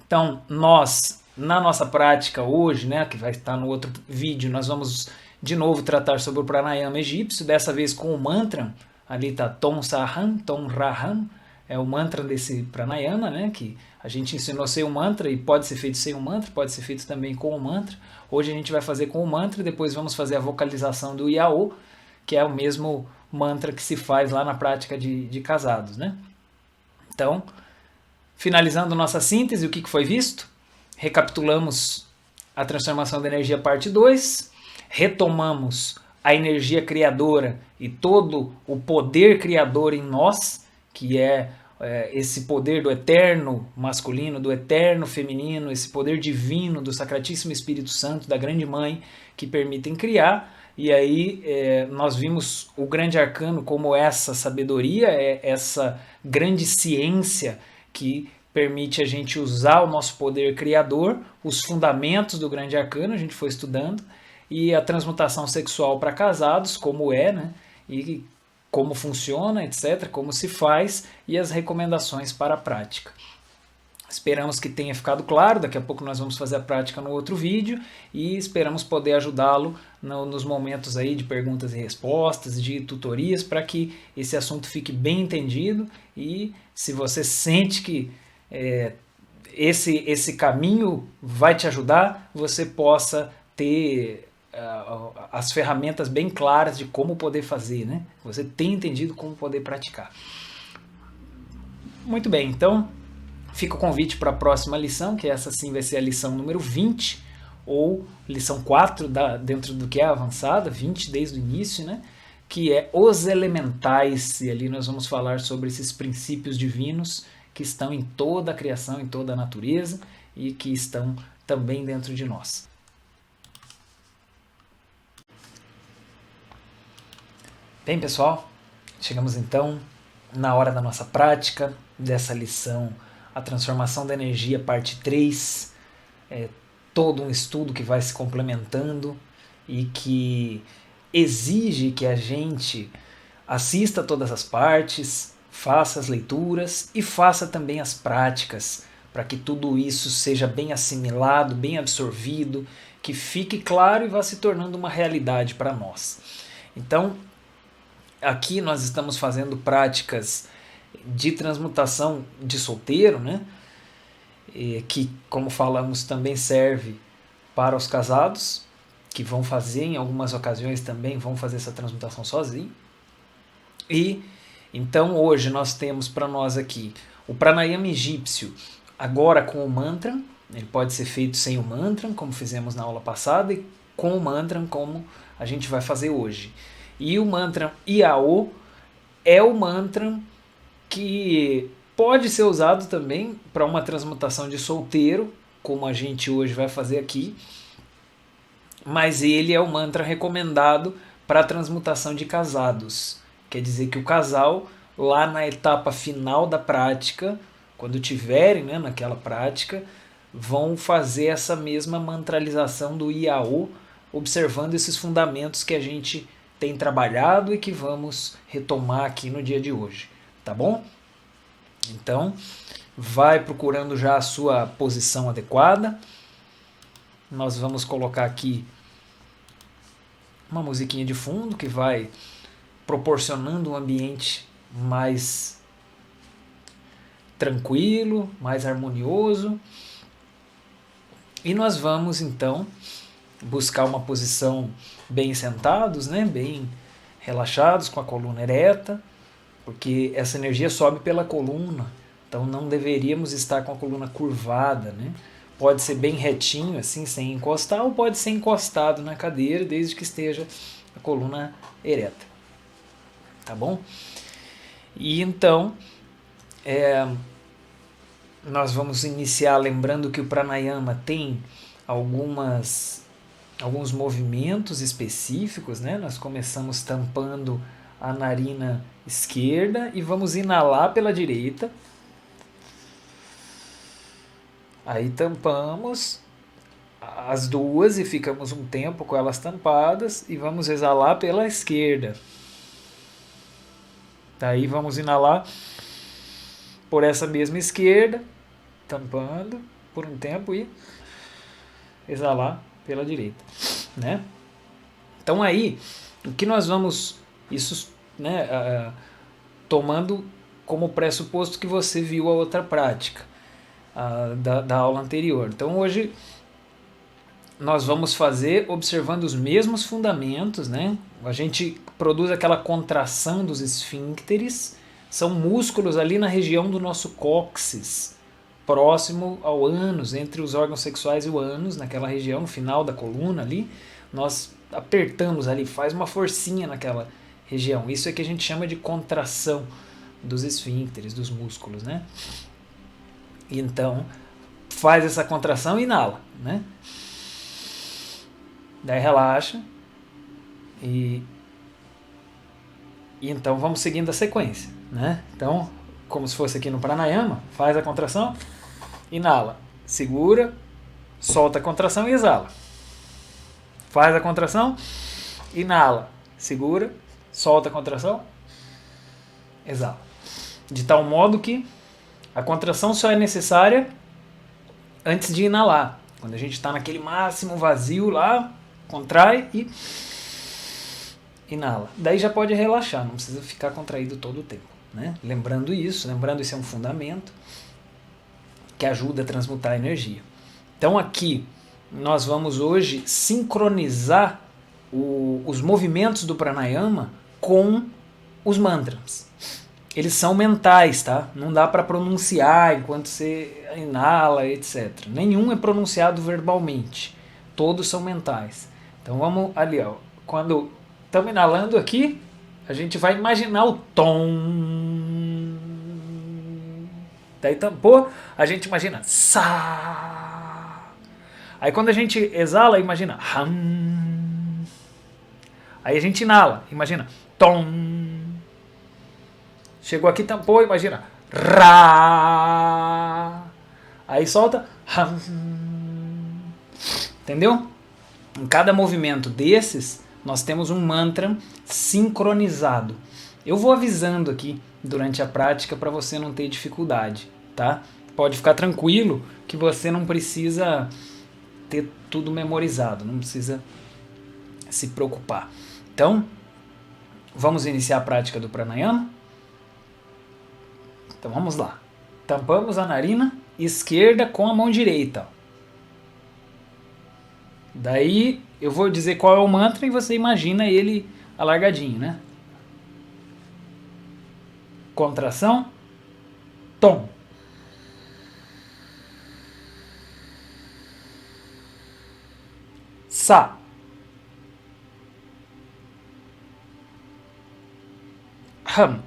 Então, nós, na nossa prática hoje, né, que vai estar no outro vídeo, nós vamos de novo tratar sobre o pranayama egípcio, dessa vez com o mantra. Ali está Tom Saham, Tom Raham, é o mantra desse pranayama, né, que a gente ensinou sem o mantra e pode ser feito sem o mantra, pode ser feito também com o mantra. Hoje a gente vai fazer com o mantra e depois vamos fazer a vocalização do Iao, que é o mesmo mantra que se faz lá na prática de casados, né? Então, finalizando nossa síntese, o que foi visto? Recapitulamos a transformação da energia parte 2, retomamos a energia criadora e todo o poder criador em nós, que é esse poder do eterno masculino, do eterno feminino, esse poder divino do Sacratíssimo Espírito Santo, da Grande Mãe, que permitem criar. E aí nós vimos o grande arcano como essa sabedoria, essa grande ciência que permite a gente usar o nosso poder criador, os fundamentos do grande arcano, a gente foi estudando, e a transmutação sexual para casados, como é, né? E como funciona, etc., como se faz, e as recomendações para a prática. Esperamos que tenha ficado claro, daqui a pouco nós vamos fazer a prática no outro vídeo, e esperamos poder ajudá-lo nos momentos aí de perguntas e respostas, de tutorias, para que esse assunto fique bem entendido, e se você sente que esse caminho vai te ajudar, você possa ter as ferramentas bem claras de como poder fazer, né? Você tem entendido como poder praticar. Muito bem, então fica o convite para a próxima lição, que essa sim vai ser a lição número 20, ou lição 4 dentro do que é avançada, 20 desde o início, né? Que é os elementais, e ali nós vamos falar sobre esses princípios divinos que estão em toda a criação, em toda a natureza, e que estão também dentro de nós. Bem, pessoal, chegamos então na hora da nossa prática, dessa lição, a transformação da energia, parte 3, todo um estudo que vai se complementando e que exige que a gente assista a todas as partes, faça as leituras e faça também as práticas, para que tudo isso seja bem assimilado, bem absorvido, que fique claro e vá se tornando uma realidade para nós. Então, aqui nós estamos fazendo práticas de transmutação de solteiro, né? Que, como falamos, também serve para os casados, que vão fazer, em algumas ocasiões também vão fazer essa transmutação sozinho. E então hoje nós temos para nós aqui o pranayama egípcio, agora com o mantra. Ele pode ser feito sem o mantra, como fizemos na aula passada, e com o mantra, como a gente vai fazer hoje. E o mantra Iao é o mantra que pode ser usado também para uma transmutação de solteiro, como a gente hoje vai fazer aqui, mas ele é o mantra recomendado para a transmutação de casados. Quer dizer que o casal, lá na etapa final da prática, quando tiverem, né, naquela prática, vão fazer essa mesma mantralização do Iao, observando esses fundamentos que a gente tem trabalhado e que vamos retomar aqui no dia de hoje, tá bom? Então, vai procurando já a sua posição adequada. Nós vamos colocar aqui uma musiquinha de fundo que vai proporcionando um ambiente mais tranquilo, mais harmonioso. E nós vamos então buscar uma posição bem sentados, né? Bem relaxados, com a coluna ereta, porque essa energia sobe pela coluna, então não deveríamos estar com a coluna curvada, né? Pode ser bem retinho, assim, sem encostar, ou pode ser encostado na cadeira, desde que esteja a coluna ereta, tá bom? E então, nós vamos iniciar lembrando que o pranayama tem alguns movimentos específicos, né? Nós começamos tampando a narina esquerda e vamos inalar pela direita. Aí tampamos as duas e ficamos um tempo com elas tampadas e vamos exalar pela esquerda. Daí vamos inalar por essa mesma esquerda, tampando por um tempo e exalar pela direita, né? Então aí, o que nós vamos, isso, né, tomando como pressuposto que você viu a outra prática da aula anterior. Então hoje nós vamos fazer observando os mesmos fundamentos, né? A gente produz aquela contração dos esfíncteres, são músculos ali na região do nosso cóccix, próximo ao ânus, entre os órgãos sexuais e o ânus, naquela região, no final da coluna ali, nós apertamos ali, faz uma forcinha naquela região. Isso é que a gente chama de contração dos esfíncteres, dos músculos, né? Então, faz essa contração e inala, né? Daí relaxa e então vamos seguindo a sequência, né? Então, como se fosse aqui no pranayama, faz a contração, inala, segura, solta a contração e exala. Faz a contração, inala, segura, solta a contração, exala. De tal modo que a contração só é necessária antes de inalar. Quando a gente está naquele máximo vazio lá, contrai e inala. Daí já pode relaxar, não precisa ficar contraído todo o tempo, né? Lembrando isso é um fundamento que ajuda a transmutar a energia. Então aqui nós vamos hoje sincronizar os movimentos do pranayama com os mantras. Eles são mentais, tá? Não dá para pronunciar enquanto você inala, etc. Nenhum é pronunciado verbalmente. Todos são mentais. Então vamos ali, ó. Quando estamos inalando aqui, a gente vai imaginar o tom. Daí tampou, a gente imagina sa. Aí quando a gente exala, imagina ram. Aí a gente inala, imagina tom. Chegou aqui, tampou, imagina ra. Aí solta ram. Entendeu? Em cada movimento desses, nós temos um mantra sincronizado. Eu vou avisando aqui durante a prática para você não ter dificuldade, tá? Pode ficar tranquilo que você não precisa ter tudo memorizado, não precisa se preocupar. Então, vamos iniciar a prática do pranayama? Então vamos lá. Tampamos a narina esquerda com a mão direita. Daí eu vou dizer qual é o mantra e você imagina ele alargadinho, né? Contração, tom. Sa. Ram.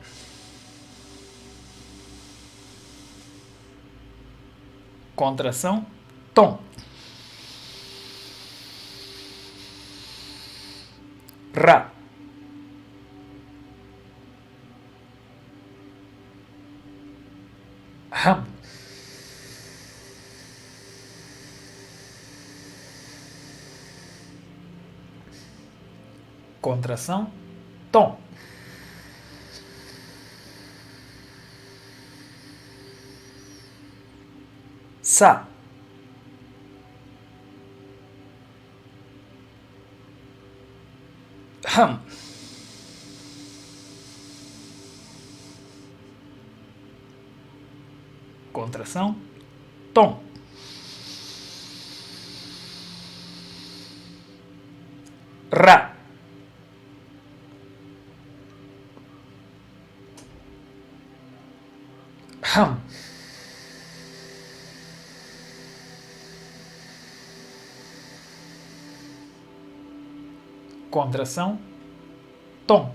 Contração, tom. Ra. Ram. Contração, tom. Sa. Ram. Contração, tom. Ra. Hum. Contração. Tom.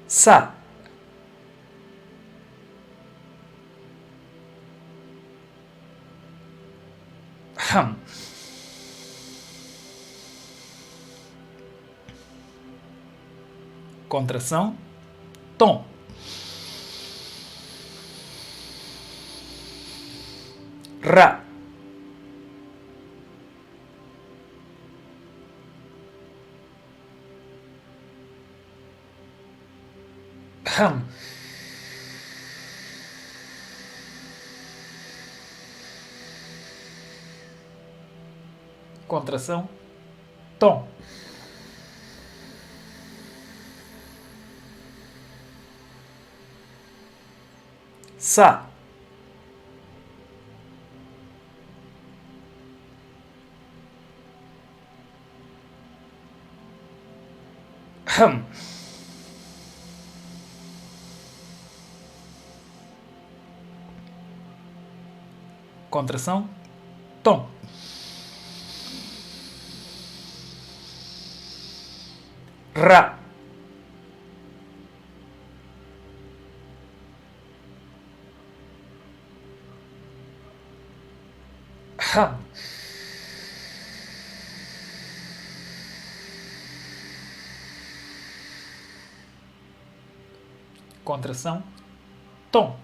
Sa. Hum. Contração. Tom. Ra. Hum. Contração. Tom. Sa. Hum. Contração. Tom. Ra. Hum. Contração. Tom.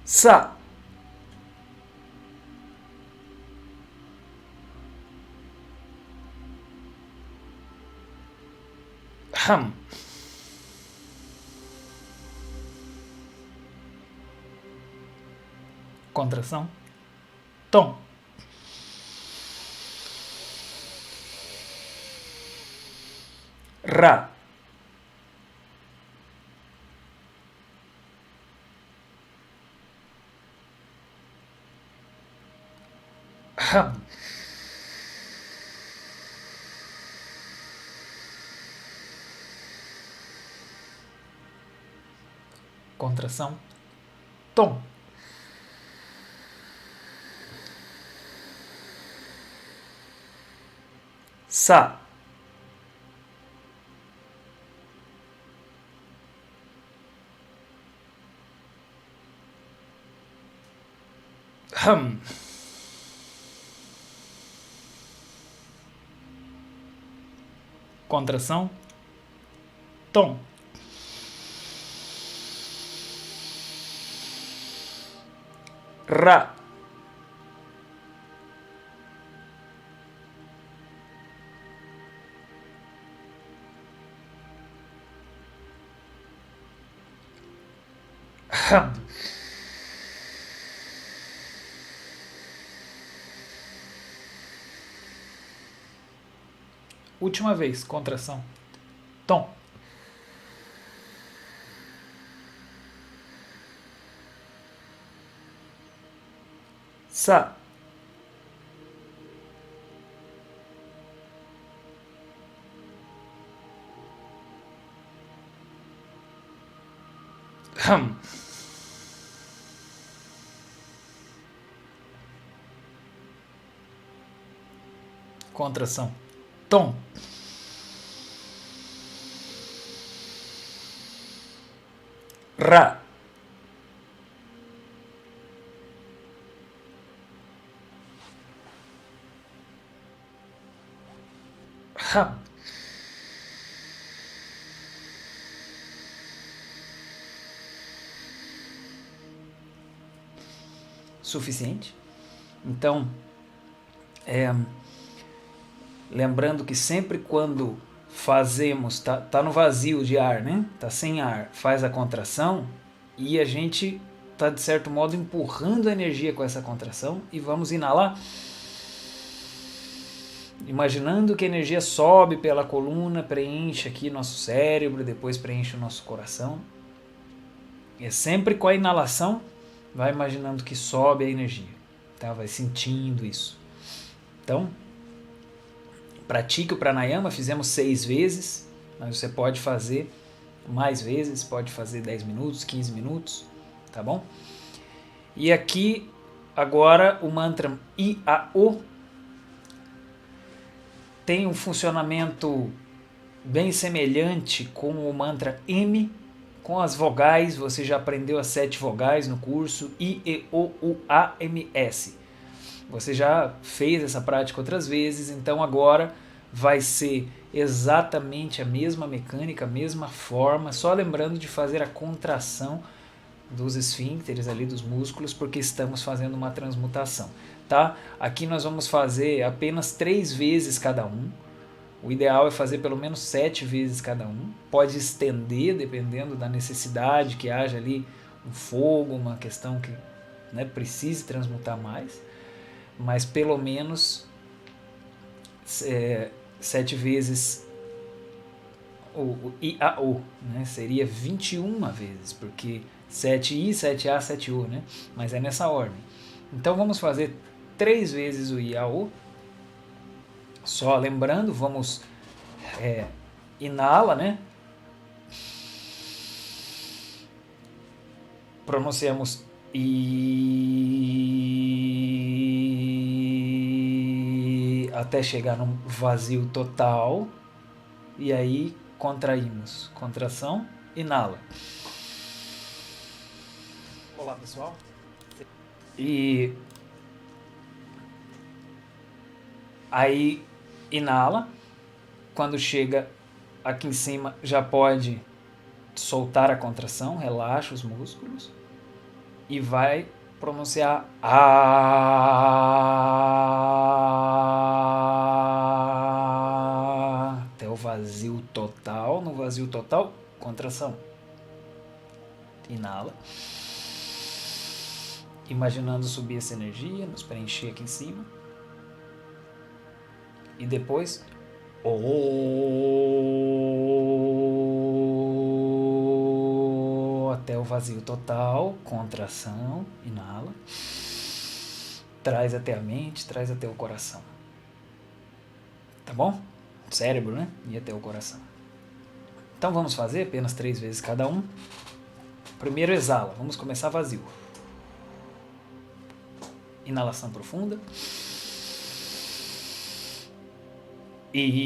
Sa. Hum. Contração. Tom. Ra. Hum. Contração. Tom. Sa. Hum. Contração. Tom. Ra. Hum. Última vez, contração. Tom. Sa. Hum. Contração. Tom. Ra. Hum. Suficiente? Então, lembrando que sempre quando fazemos, tá no vazio de ar, né? Tá sem ar, faz a contração e a gente tá de certo modo empurrando a energia com essa contração e vamos inalar, imaginando que a energia sobe pela coluna, preenche aqui nosso cérebro, depois preenche o nosso coração. E é sempre com a inalação, vai imaginando que sobe a energia, tá? Vai sentindo isso. Então, pratique o pranayama, fizemos 6 vezes, mas você pode fazer mais vezes, pode fazer 10 minutos, 15 minutos, tá bom? E aqui, agora, o mantra I-A-O tem um funcionamento bem semelhante com o mantra M, com as vogais. Você já aprendeu as 7 vogais no curso I, E, O, U, A, M, S. Você já fez essa prática outras vezes, então agora vai ser exatamente a mesma mecânica, a mesma forma, só lembrando de fazer a contração dos esfíncteres ali, dos músculos, porque estamos fazendo uma transmutação, tá? Aqui nós vamos fazer apenas 3 vezes cada um. O ideal é fazer pelo menos 7 vezes cada um. Pode estender, dependendo da necessidade que haja ali, um fogo, uma questão que, né, precise transmutar mais. Mas pelo menos 7 vezes o IAO, né? Seria 21 vezes, porque 7I, 7A, 7O, né? Mas é nessa ordem. Então vamos fazer 3 vezes o IAO. Só lembrando, vamos inala, né? Pronunciamos I até chegar num vazio total. E aí contraímos. Contração, inala. Olá, pessoal. E aí inala. Quando chega aqui em cima, já pode soltar a contração, relaxa os músculos e vai pronunciar A até o vazio total. No vazio total, contração. Inala. Imaginando subir essa energia, nos preencher aqui em cima. E depois até o vazio total, contração, inala, traz até a mente, traz até o coração, tá bom? Cérebro, né? E até o coração. Então vamos fazer apenas 3 vezes cada um. Primeiro exala, vamos começar vazio. Inalação profunda. E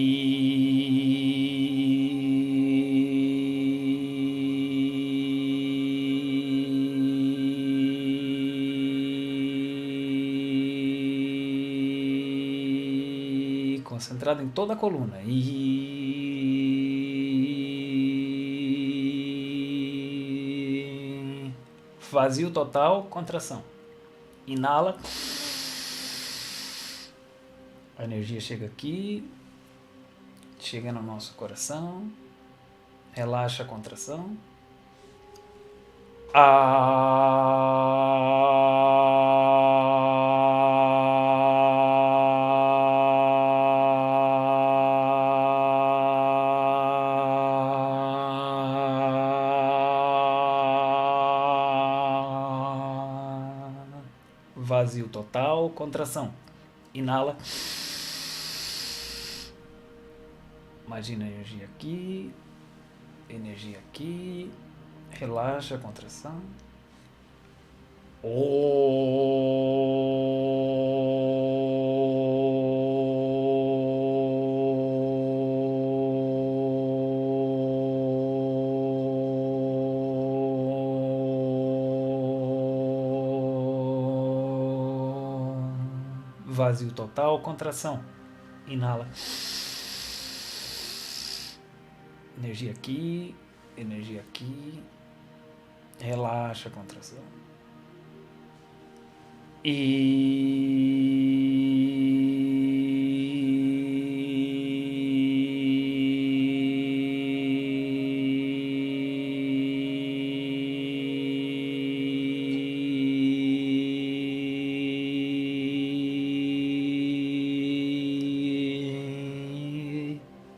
concentrado em toda a coluna. E vazio total, contração. Inala. A energia chega aqui. Chega no nosso coração, relaxa a contração. Vazio total, contração. Inala. Imagina a energia aqui, relaxa a contração. Vazio total, contração. Inala. Energia aqui, relaxa a contração.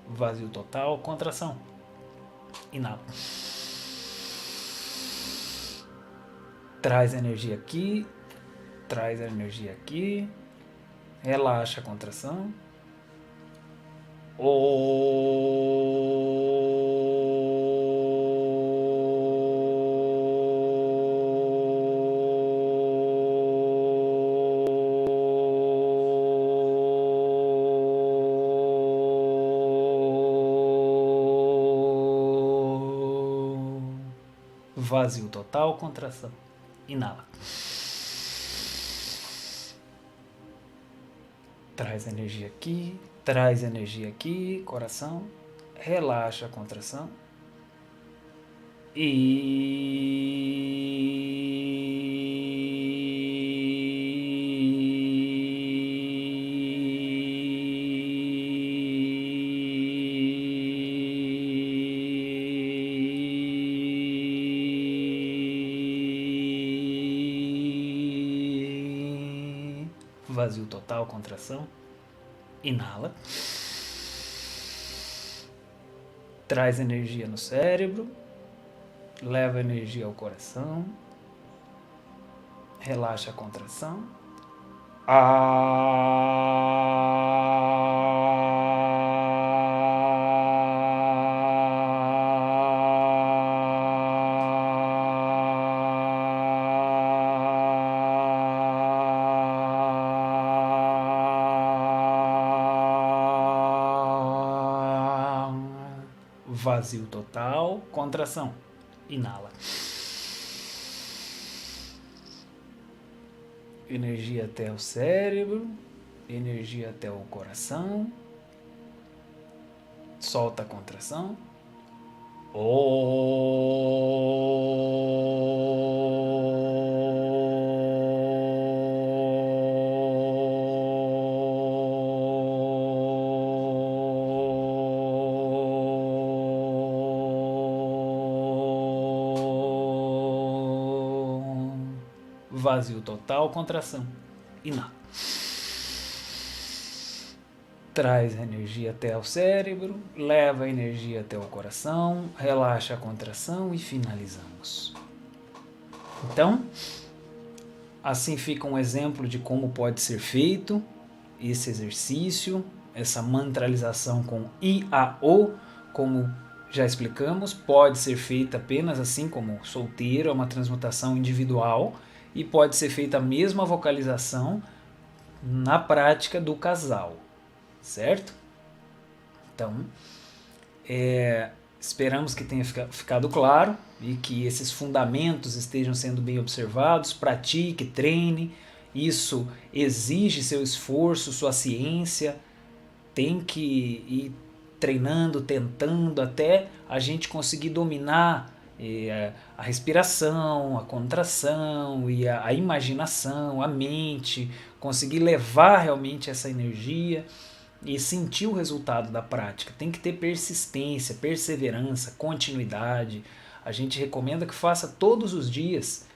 Vazio total, contração. Inala. Traz energia aqui, Traz a energia aqui. Relaxa a contração. Vazio total, contração. Inala. Traz energia aqui, traz energia aqui, coração. Relaxa a contração. Vazio total, contração. Inala. Traz energia no cérebro. Leva energia ao coração. Relaxa a contração. Vazio total, contração. Inala. Energia até o cérebro, energia até o coração. Solta a contração. Vazio total, contração. Inala. Traz a energia até o cérebro, leva a energia até o coração, relaxa a contração e finalizamos. Então, assim fica um exemplo de como pode ser feito esse exercício, essa mantralização com I-A-O, como já explicamos, pode ser feita apenas assim como solteiro, é uma transmutação individual, e pode ser feita a mesma vocalização na prática do casal, certo? Então, esperamos que tenha ficado claro e que esses fundamentos estejam sendo bem observados. Pratique, treine, isso exige seu esforço, sua ciência, tem que ir treinando, tentando, até a gente conseguir dominar a respiração, a contração e a imaginação, a mente, conseguir levar realmente essa energia e sentir o resultado da prática. Tem que ter persistência, perseverança, continuidade. A gente recomenda que faça todos os dias,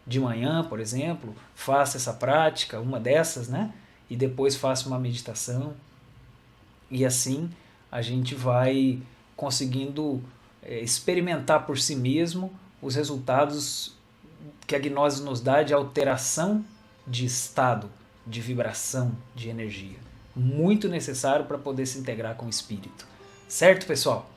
de manhã, por exemplo, faça essa prática, uma dessas, né? E depois faça uma meditação. E assim a gente vai conseguindo experimentar por si mesmo os resultados que a gnose nos dá de alteração de estado, de vibração, de energia. Muito necessário para poder se integrar com o espírito. Certo, pessoal?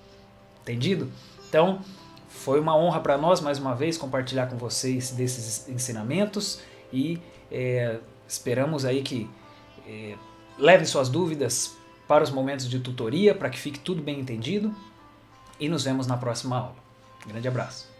Entendido? Então, foi uma honra para nós, mais uma vez, compartilhar com vocês desses ensinamentos e esperamos aí que levem suas dúvidas para os momentos de tutoria, para que fique tudo bem entendido. E nos vemos na próxima aula. Grande abraço.